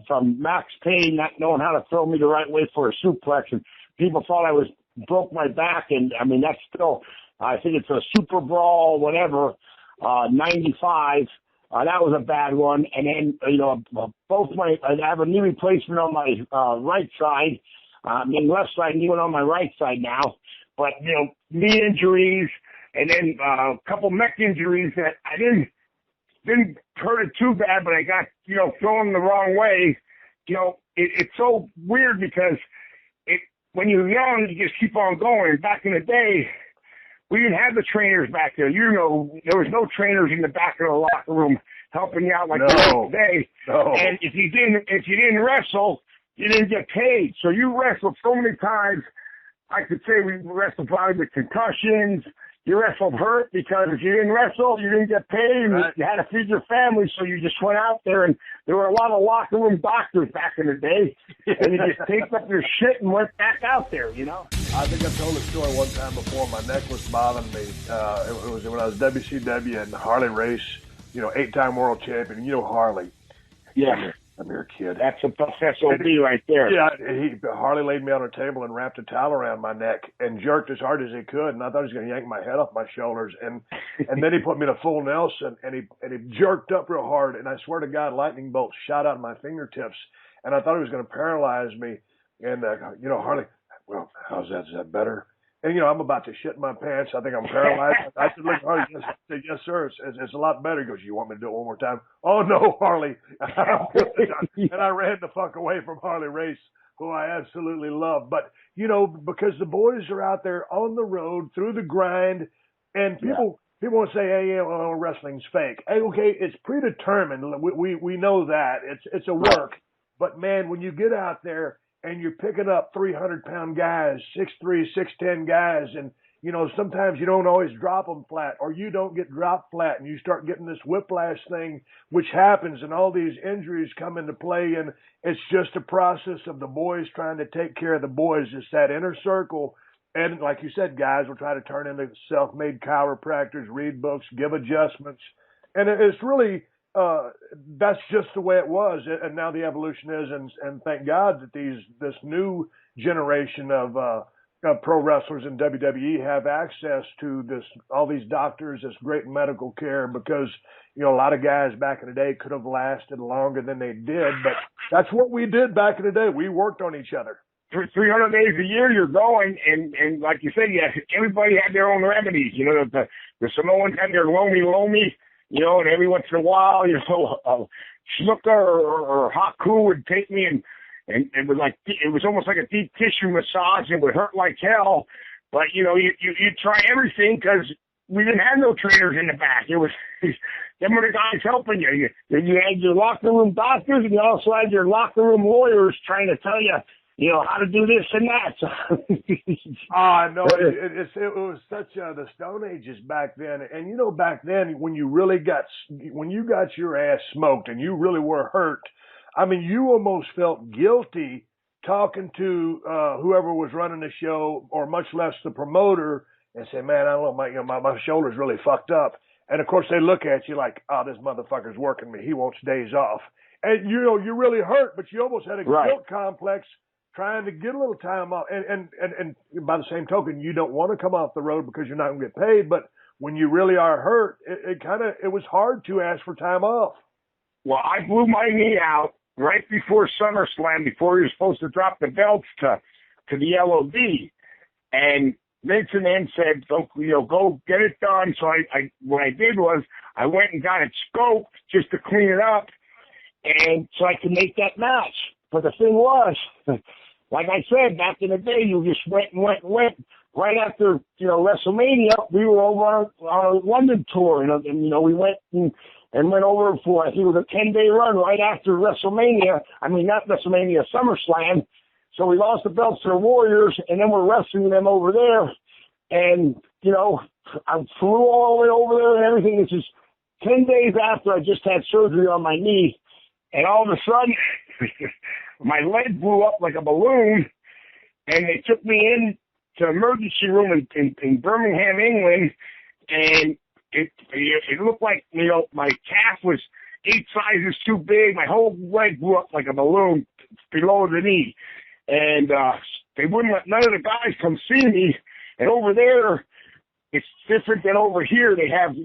from max pain, not knowing how to throw me the right way for a suplex, and people thought I broke my back. And I mean, that's still, I think it's a Super Brawl, whatever, 95. That was a bad one. And then, you know, I have a knee replacement on my right side. Left side, knee went on my right side now. But, you know, knee injuries, and then a couple neck injuries that I didn't hurt it too bad, but I got, you know, thrown the wrong way. You know, it's so weird because when you're young, you just keep on going. Back in the day, we didn't have the trainers back there. You know, there was no trainers in the back of the locker room helping you out like today. No. And if you didn't wrestle, you didn't get paid. So you wrestled so many times. I could say we wrestled probably with concussions. You wrestled hurt because if you didn't wrestle, you didn't get paid. And you had to feed your family, so you just went out there. And there were a lot of locker room doctors back in the day. And you just taped up your shit and went back out there, you know? I think I've told the story one time before. My neck was bothering me. It was when I was WCW and Harley Race, you know, 8-time world champion. You know Harley. Yeah. I'm your kid. That's a tough SOB right there. Yeah, Harley laid me on a table and wrapped a towel around my neck and jerked as hard as he could, and I thought he was going to yank my head off my shoulders. And then he put me in a full Nelson, and he jerked up real hard, and I swear to God, lightning bolts shot out of my fingertips, and I thought he was going to paralyze me. And you know, Harley, well, how's that? Is that better? And, you know, I'm about to shit in my pants. I think I'm paralyzed. I said, look, Harley, yes, sir. It's a lot better. He goes, you want me to do it one more time? Oh, no, Harley. And I ran the fuck away from Harley Race, who I absolutely love. But, you know, because the boys are out there on the road through the grind, and people want to say, hey, you know, wrestling's fake. Hey, okay, it's predetermined. We know that. It's a work. But, man, when you get out there, and you're picking up 300-pound guys, 6'3", 6'10" guys, and, you know, sometimes you don't always drop them flat, or you don't get dropped flat, and you start getting this whiplash thing, which happens, and all these injuries come into play, and it's just a process of the boys trying to take care of the boys. It's that inner circle, and like you said, guys will try to turn into self-made chiropractors, read books, give adjustments, and it's really that's just the way it was, and now the evolution is, and thank God that this new generation of pro wrestlers in WWE have access to all these doctors, this great medical care, because, you know, a lot of guys back in the day could have lasted longer than they did, but that's what we did back in the day. We worked on each other. 300 days a year you're going, and like you said, everybody had their own remedies. You know, the Samoans had their lomi, you know, and every once in a while, you know, Schnucker or Haku would take me and it was almost like a deep tissue massage. It would hurt like hell, but you know, you try everything because we didn't have no trainers in the back. It was them were the guys helping you. You had your locker room doctors, and you also had your locker room lawyers trying to tell you, you know, how to do this and that. No, it was such the Stone Ages back then. And, you know, back then when you got your ass smoked and you really were hurt, I mean, you almost felt guilty talking to whoever was running the show, or much less the promoter, and say, man, I don't know, my shoulder's really fucked up. And of course they look at you like, oh, this motherfucker's working me. He wants days off. And you're really hurt, but you almost had a guilt complex trying to get a little time off. And by the same token, you don't want to come off the road because you're not going to get paid. But when you really are hurt, it was hard to ask for time off. Well, I blew my knee out right before SummerSlam, before he was supposed to drop the belts to the LOD. And Vince and then said, go get it done. So what I did was I went and got it scoped just to clean it up, and so I could make that match. But the thing was, like I said, back in the day, you just went. Right after, WrestleMania, we were over on a London tour, and we went and went over for, I think it was a 10-day run right after WrestleMania. I mean, not WrestleMania, SummerSlam. So we lost the belts to the Warriors, and then we're wrestling them over there. And, I flew all the way over there and everything. It's just 10 days after I just had surgery on my knee. And all of a sudden, my leg blew up like a balloon, and they took me in to the emergency room in Birmingham, England, and it looked like, my calf was 8 sizes too big. My whole leg blew up like a balloon below the knee. And they wouldn't let none of the guys come see me. And over there, it's different than over here. They have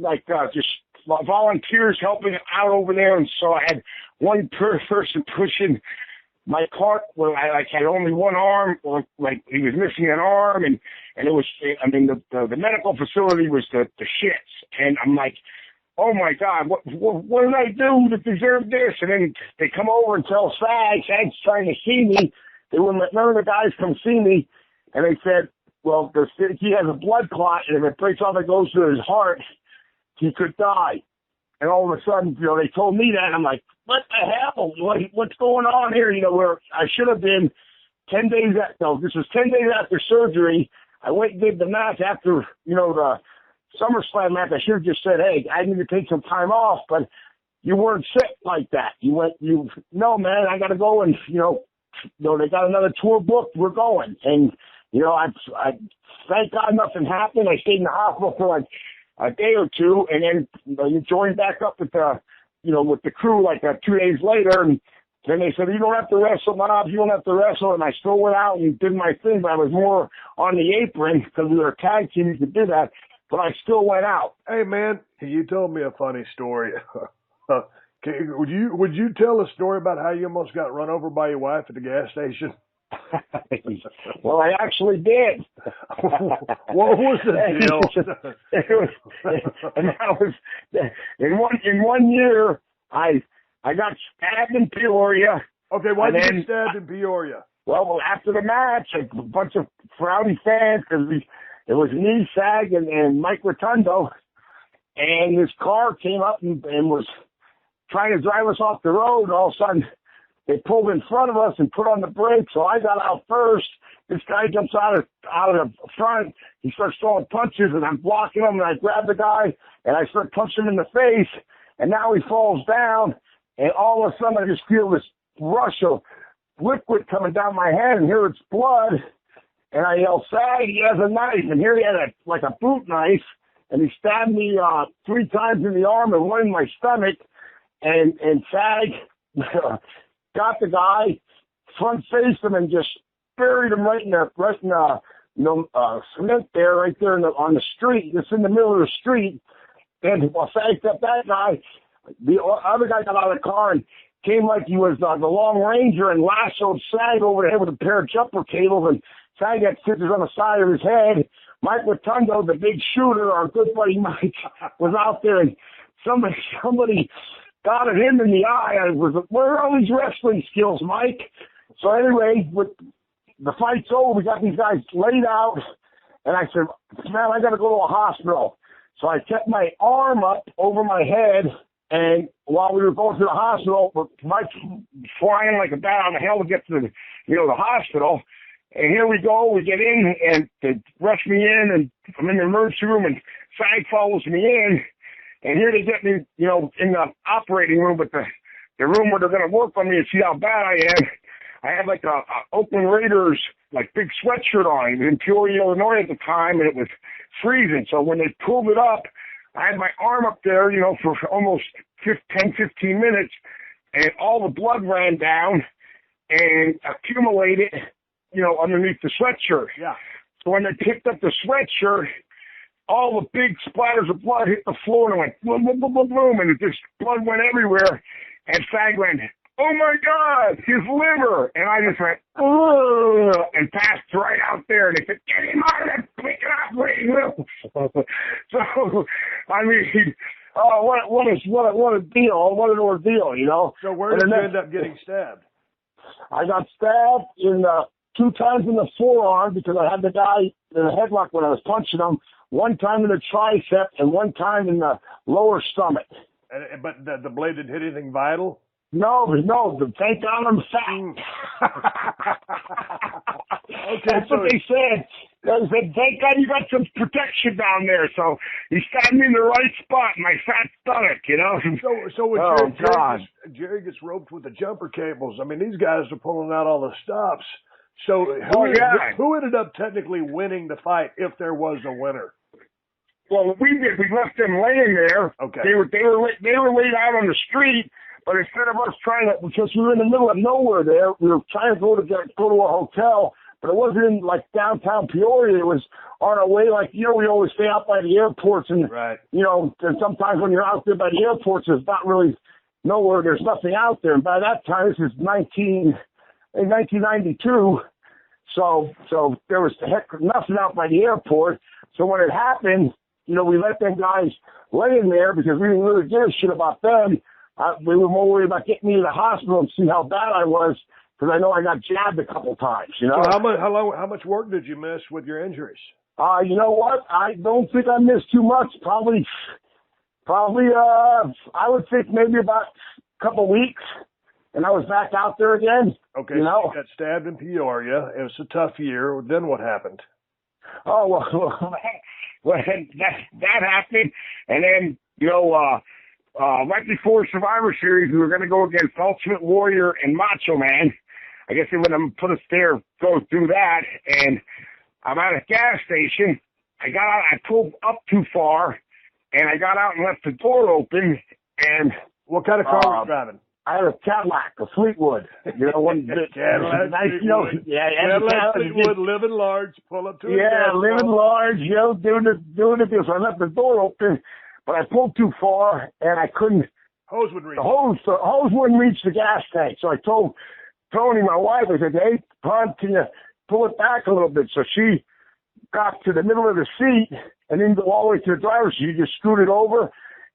just volunteers helping out over there. And so I had one person pushing my cart where I had only one arm, or like he was missing an arm, and it was, the medical facility was the shits. And I'm like, oh my God, what did I do to deserve this? And then they come over and tell Sag's trying to see me. They wouldn't let none of the guys come see me. And they said, well, he has a blood clot, and if it breaks off, it goes to his heart, he could die. And all of a sudden, they told me that, and I'm like, what the hell? What's going on here? Where I should have been 10 days this was 10 days after surgery. I went and did the match after, the SummerSlam match. I should have just said, hey, I need to take some time off, but you weren't sick like that. No, man, I got to go, and, they got another tour booked. We're going. And, I thank God nothing happened. I stayed in the hospital for like a day or two, and then you joined back up with the crew like 2 days later. And then they said, you don't have to wrestle, Bob. You don't have to wrestle. And I still went out and did my thing, but I was more on the apron because we were a tag team. You could do that. But I still went out. Hey, man, you told me a funny story. Would you tell a story about how you almost got run over by your wife at the gas station? Well, I actually did. What was the deal? And that was in one year. I got stabbed in Peoria. Okay, why did you get stabbed in Peoria? Well, after the match, a bunch of frowny fans, because it was me, Sag, and Mike Rotundo, and his car came up and was trying to drive us off the road. And all of a sudden, they pulled in front of us and put on the brakes, so I got out first. This guy jumps out of the front. He starts throwing punches, and I'm blocking him, and I grab the guy, and I start punching him in the face, and now he falls down, and all of a sudden I just feel this rush of liquid coming down my head, and here it's blood, and I yell, Sag, he has a knife, and here he had a boot knife, and he stabbed me 3 times in the arm and 1 in my stomach, and Sag got the guy, front faced him, and just buried him right in the cement there, right there on the street. It's in the middle of the street. And while Sag got that guy, the other guy got out of the car and came like he was the Lone Ranger and lassoed Sag over the head with a pair of jumper cables. And Sag had scissors on the side of his head. Mike Rotundo, the big shooter, our good buddy Mike, was out there, and somebody got at him in the eye. Where are all these wrestling skills, Mike? So anyway, with the fight's over, we got these guys laid out, and I said, man, I got to go to a hospital. So I kept my arm up over my head, and while we were going to the hospital, Mike's flying like a bat out of hell to get to the hospital. And here we go. We get in, and they rush me in, and I'm in the emergency room, and Sag follows me in. And here they get me, in the operating room, but the room where they're going to work on me and see how bad I am. I had like a Oakland Raiders, like big sweatshirt on. It was in Peoria, Illinois at the time, and it was freezing. So when they pulled it up, I had my arm up there, you know, for almost 10, 15 minutes, and all the blood ran down and accumulated, you know, underneath the sweatshirt. Yeah. So when they picked up the sweatshirt, all the big splatters of blood hit the floor and it went boom, boom, boom, boom, boom, and it just blood went everywhere. And Fag went, "Oh my God, his liver!" And I just went, "Ugh," and passed right out there. And they said, "Get him out of there, pick it up, please." So, I mean, oh, what a deal, what an ordeal, you know. So where did you end up getting stabbed? I got stabbed in 2 times in the forearm because I had the guy in a headlock when I was punching him. 1 time in the tricep and 1 time in the lower stomach. But the blade didn't hit anything vital? No, thank God I'm fat. Okay, that's what they said. They said, thank God you got some protection down there. So he stabbed me in the right spot, my fat stomach, you know. So when Jerry gets roped with the jumper cables, I mean, these guys are pulling out all the stops. So who ended up technically winning the fight if there was a winner? Well, we did. We left them laying there. Okay. They were laid out on the street, but instead of us trying to, because we were in the middle of nowhere there, we were trying to go to a hotel, but it wasn't in like downtown Peoria. It was on our way, like, you know, we always stay out by the airports, and right. You know, and sometimes when you're out there by the airports, there's not really nowhere. There's nothing out there. And by that time, this is 1992. So there was nothing out by the airport. So when it happened, you know, we let them guys lay in there because we didn't really give a shit about them. We were more worried about getting me to the hospital and see how bad I was, because I know I got jabbed a couple times, you know. So how much work did you miss with your injuries? You know what? I don't think I missed too much. Probably, I would think maybe about a couple weeks, and I was back out there again. Okay, you know? So you got stabbed in Peoria. It was a tough year. Then what happened? Oh, well that happened. And then, you know, right before Survivor Series, we were going to go against Ultimate Warrior and Macho Man. I guess they would have put us there, go through that. And I'm at a gas station. I got out, I pulled up too far, and I got out and left the door open. And what kind of car were you driving? I had a Cadillac, a Fleetwood. You know, one Cadillac, nice, you know, Cadillac Fleetwood, living large, pull up to it. Yeah, living large, you know, doing it. So I left the door open, but I pulled too far, and I couldn't. Hose wouldn't reach. The hose wouldn't reach the gas tank. So I told Tony, my wife, I said, "Hey, hon, can you pull it back a little bit?" So she got to the middle of the seat and didn't go all the way to the driver's seat. She just screwed it over,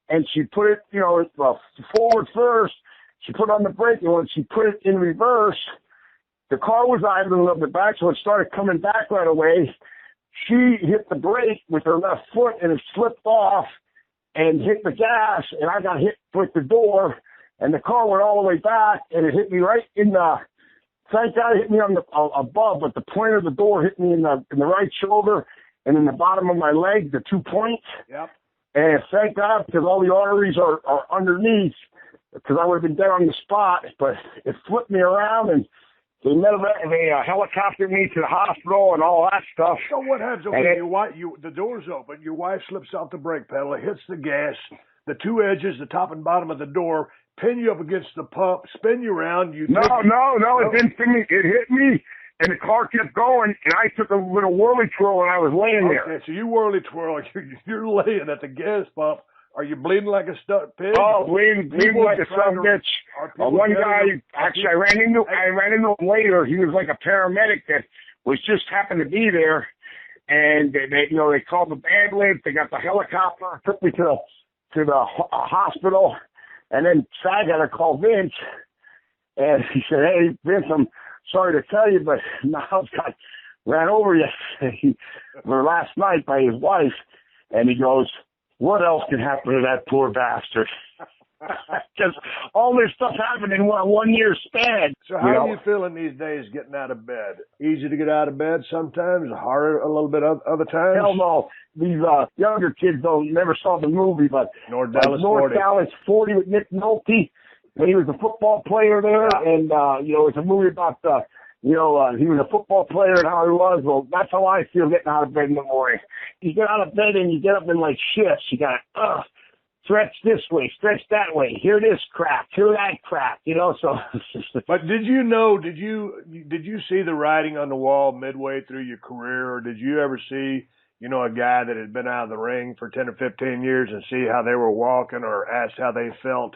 and she put it, you know, forward first. She put on the brake, and when she put it in reverse, the car was idling a little bit back, so it started coming back right away. She hit the brake with her left foot, and it slipped off and hit the gas, and I got hit with the door, and the car went all the way back, and it hit me right in the, thank God it hit me on the above, but the point of the door hit me in the right shoulder and in the bottom of my leg, the 2 points. Yep. And thank God, because all the arteries are underneath, because I would have been dead on the spot, but it flipped me around, and they helicoptered me to the hospital and all that stuff. So what happens? Okay, the door's open, your wife slips off the brake pedal, it hits the gas, the 2 edges, the top and bottom of the door, pin you up against the pump, spin you around. It didn't spin me. It hit me, and the car kept going, and I took a little whirly twirl, and I was laying there. Okay, so you whirly twirl, you're laying at the gas pump. Are you bleeding like a stuck pig? Oh, bleeding like a son of a bitch. One guy, actually, I ran into him later. He was like a paramedic that was just happened to be there, and they called the ambulance. They got the helicopter, took me to the hospital, and then Sag had to call Vince, and he said, "Hey, Vince, I'm sorry to tell you, but Niles got ran over yesterday or last night by his wife," and he goes, "What else can happen to that poor bastard?" Because all this stuff happened in 1 year span. So how are you feeling these days getting out of bed? Easy to get out of bed sometimes, harder a little bit other times? Hell no. These younger kids never saw the movie, but North Dallas 40 with Nick Nolte, And he was a football player there, and, it's a movie about, he was a football player and how he was. Well, that's how I feel getting out of bed in the morning. You get out of bed and you get up in like shifts. You got to, stretch this way, stretch that way. Hear this crap, hear that crap, so. But did you see the writing on the wall midway through your career, or did you ever see, a guy that had been out of the ring for 10 or 15 years and see how they were walking or asked how they felt?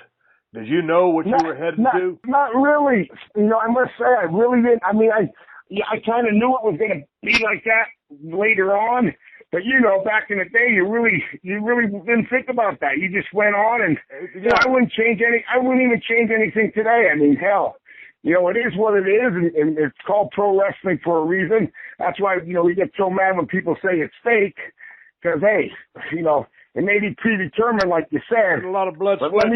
Did you know what you were heading to? Not really. I must say I really didn't. I mean, I kind of knew it was going to be like that later on. But, back in the day, you really didn't think about that. You just went on and, I wouldn't even change anything today. I mean, hell, it is what it is, and it's called pro wrestling for a reason. That's why, we get so mad when people say it's fake, because, hey, it may be predetermined, like you said. There's a lot of blood, but sweat,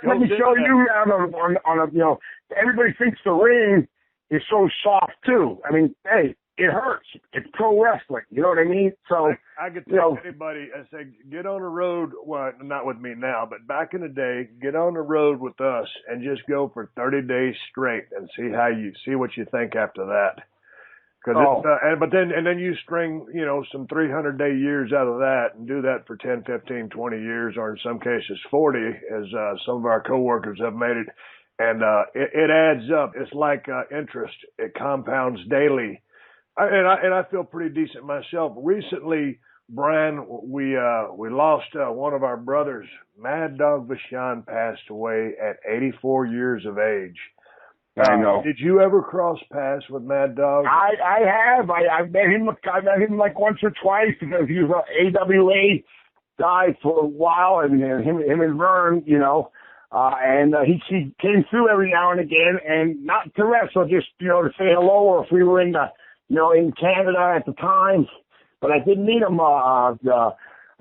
let me show you on a, everybody thinks the ring is so soft, too. I mean, hey, it hurts. It's pro wrestling. You know what I mean? So I could tell anybody, I say, get on the road. Well, not with me now, but back in the day, get on the road with us and just go for 30 days straight and see what you think after that. Because but then you string, some 300-day years out of that and do that for 10, 15, 20 years, or in some cases 40, as some of our coworkers have made it. And it adds up. It's like interest. It compounds daily. And I feel pretty decent myself. Recently, Brian, we lost one of our brothers. Mad Dog Vachon passed away at 84 years of age. I know. Did you ever cross paths with Mad Dog? I have. I've met him. I met him like once or twice because he was an AWA guy for a while, and him and Vern, and he came through every now and again, and not to wrestle, just to say hello, or if we were in Canada at the time. But I did meet him. I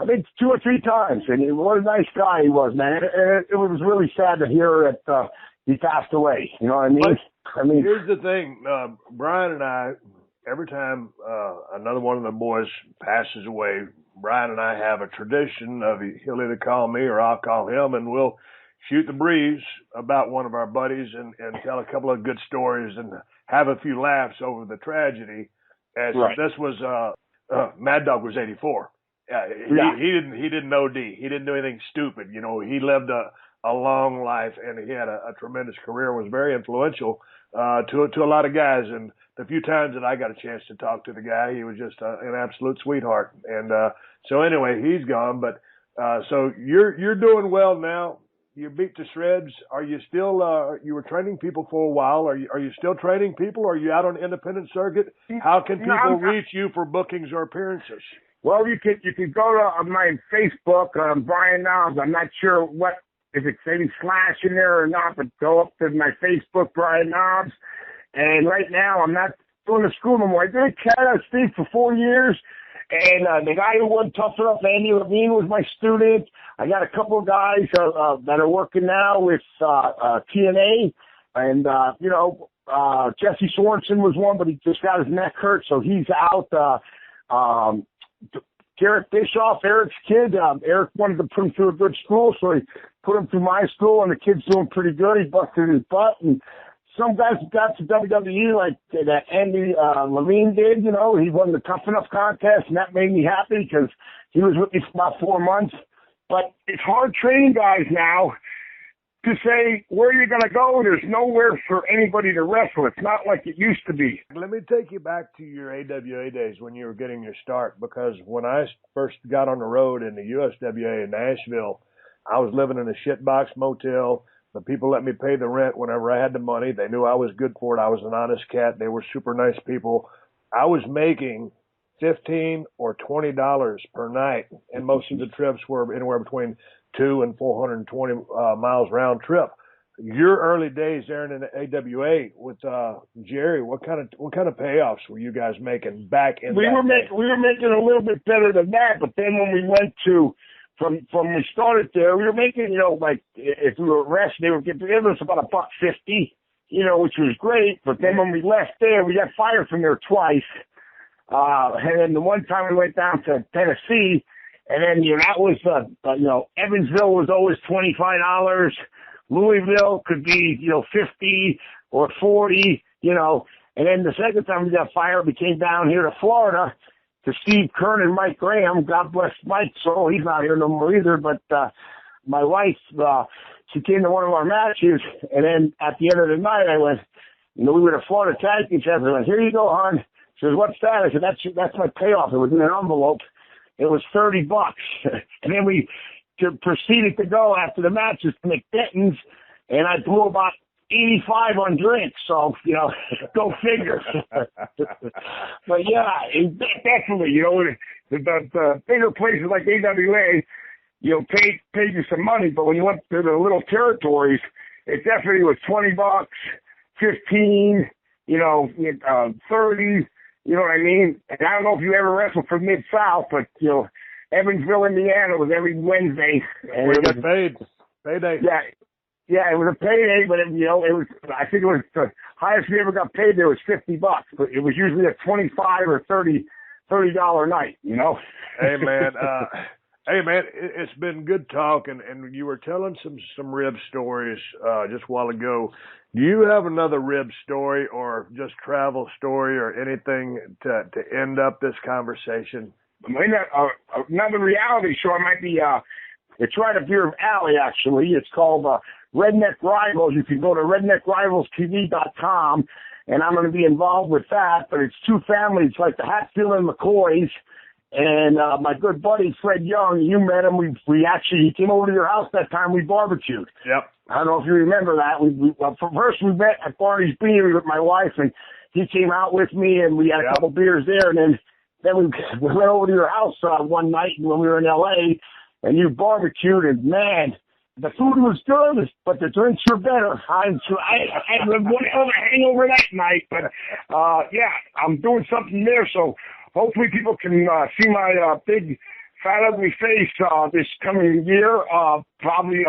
think 2 or 3 times, and what a nice guy he was, man. It was really sad to hear that he passed away. You know what I mean? Here's the thing, Brian and I. Every time another one of the boys passes away, Brian and I have a tradition of he'll either call me or I'll call him, and we'll shoot the breeze about one of our buddies and tell a couple of good stories and have a few laughs over the tragedy. As right. This was Mad Dog was 84. He didn't OD. He didn't do anything stupid. He lived a long life, and he had a tremendous career. Was very influential to a lot of guys. And the few times that I got a chance to talk to the guy, he was just an absolute sweetheart. And so anyway, he's gone. But so you're doing well now. You beat to shreds. Are you still? You were training people for a while. Are you still training people? Are you out on the independent circuit? How can people reach you for bookings or appearances? Well, you could go to my Facebook, Brian Knobs. I'm not sure if it's any slash in there or not, but go up to my Facebook, Brian Knobs. And right now, I'm not doing the school no more. I did a Canada State for 4 years. And the guy who wasn't tough enough, Andy Levine, was my student. I got a couple of guys that are working now with TNA. And, Jesse Sorensen was one, but he just got his neck hurt, so he's out. Garrett Bischoff, Eric's kid. Eric wanted to put him through a good school, so he put him through my school, and the kid's doing pretty good. He busted his butt. And some guys got to WWE like that Andy Levine did, he won the Tough Enough contest, and that made me happy because he was with me for about 4 months. But it's hard training guys now to say where you're going to go. There's nowhere for anybody to wrestle. It's not like it used to be. Let me take you back to your AWA days when you were getting your start, because when I first got on the road in the USWA in Nashville, I was living in a shitbox motel. The people let me pay the rent whenever I had the money. They knew I was good for it. I was an honest cat. They were super nice people. I was making $15 or $20 per night, and most of the trips were anywhere between 200 and 420 miles round trip. Your early days there in the AWA with Jerry, what kind of payoffs were you guys making back in? We were making a little bit better than that, but then when we went to From we started there, we were making, like if we were resting, they would give us about $1.50, which was great. But then when we left there, we got fired from there twice. And then the one time we went down to Tennessee, and then that was Evansville was always $25. Louisville could be, 50 or 40, and then the second time we got fired, we came down here to Florida to Steve Kern and Mike Graham. God bless Mike, so he's not here no more either, but, my wife, she came to one of our matches, and then at the end of the night, I went, we were the Florida Tag Team Champions. I went, here you go, hon. She says, what's that? I said, that's my payoff. It was in an envelope. It was $30. And then we proceeded to go after the matches to McDenton's, and I blew about 85 on drinks. So, go figure. But yeah, definitely, the bigger places like AWA, paid you some money, but when you went to the little territories, it definitely was $20, 15, 30, you know what I mean? And I don't know if you ever wrestled for Mid-South, but, Evansville, Indiana was every Wednesday. And we got paid. Payday. Yeah, it was a payday, but it was, I think it was the highest we ever got paid there was $50, but it was usually a $25 or $30 night, Hey man, it's been good talking, and you were telling some rib stories just a while ago. Do you have another rib story or just travel story or anything to end up this conversation? Another reality show might be, it's right up here in Alley, actually. It's called Redneck Rivals. You can go to redneckrivalstv.com, and I'm going to be involved with that, but it's two families like the Hatfield and McCoys. And my good buddy Fred Young, you met him. He came over to your house that time. We barbecued. Yep. I don't know if you remember that. First we met at Barney's Beanery with my wife, and he came out with me, and we had a couple beers there. And then we went over to your house one night when we were in L.A., and you barbecued, and man, the food was good, but the drinks were better. I had a hangover that night, but I'm doing something there, so hopefully people can see my big, fat, ugly face this coming year. Probably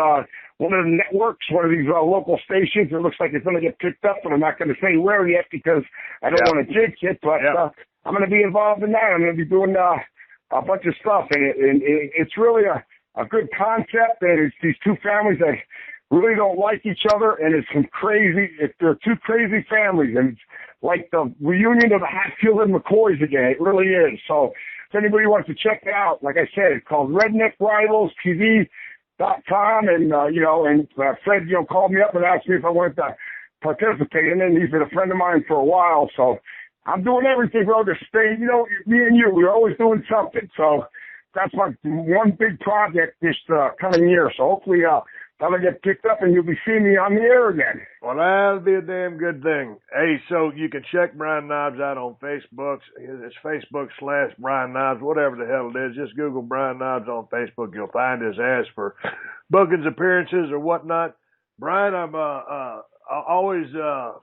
one of the networks, one of these local stations. It looks like it's going to get picked up, but I'm not going to say where yet because I don't want to jinx it. But I'm going to be involved in that. I'm going to be doing a bunch of stuff, and it's really a good concept. And it's these two families that really don't like each other, and it's they're two crazy families, and it's like the reunion of the Hatfield and McCoys again. It really is. So if anybody wants to check it out, like I said, it's called redneckrivalstv.com, and Fred, called me up and asked me if I wanted to participate, and then he's been a friend of mine for a while, so I'm doing everything, bro, to stay, me and you, we're always doing something, so that's my one big project this coming year, so hopefully that'll get picked up and you'll be seeing me on the air again. Well, that'll be a damn good thing. Hey, so you can check Brian Knobs out on Facebook. It's Facebook/Brian Knobs, whatever the hell it is. Just Google Brian Knobs on Facebook. You'll find his ads for bookings, appearances, or whatnot. Brian, I'm always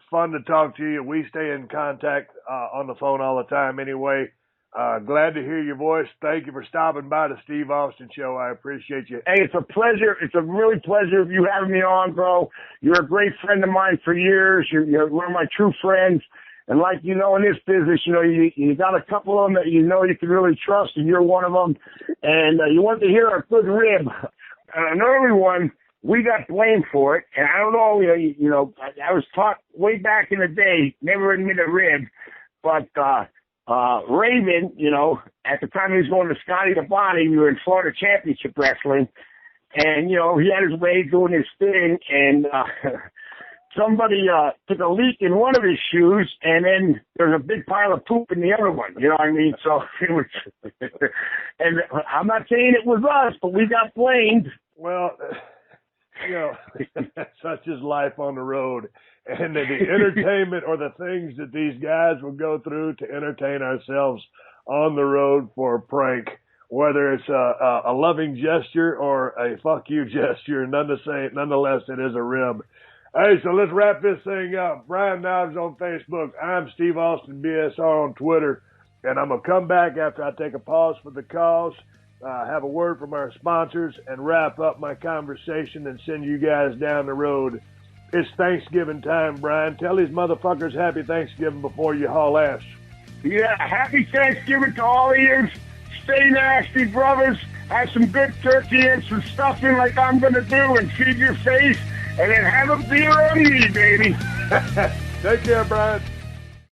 fun to talk to you. We stay in contact on the phone all the time anyway. Glad to hear your voice. Thank you for stopping by the Steve Austin Show. I appreciate you. Hey, it's a pleasure. It's a really pleasure of you having me on, bro. You're a great friend of mine for years. You're one of my true friends. And like in this business, you got a couple of them that you can really trust, and you're one of them. And you want to hear a good rib. An early one, we got blamed for it. And I don't know, I was taught way back in the day, never admit a rib, but Raven, at the time he was going to Scotty the Body, we were in Florida Championship Wrestling, and, he had his way doing his thing, and somebody took a leak in one of his shoes, and then there's a big pile of poop in the other one, you know what I mean? So it was, and I'm not saying it was us, but we got blamed. Well, such is life on the road. And the entertainment or the things that these guys will go through to entertain ourselves on the road for a prank, whether it's a loving gesture or a fuck you gesture, nonetheless, it is a rib. Hey, so let's wrap this thing up. Brian Knobs on Facebook. I'm Steve Austin BSR on Twitter. And I'm going to come back after I take a pause for the calls, have a word from our sponsors, and wrap up my conversation and send you guys down the road. It's Thanksgiving time, Brian. Tell these motherfuckers happy Thanksgiving before you haul ass. Yeah, happy Thanksgiving to all of you. Stay nasty, brothers. Have some good turkey and some stuffing like I'm going to do, and feed your face. and then have a beer on me, baby. Take care, Brian.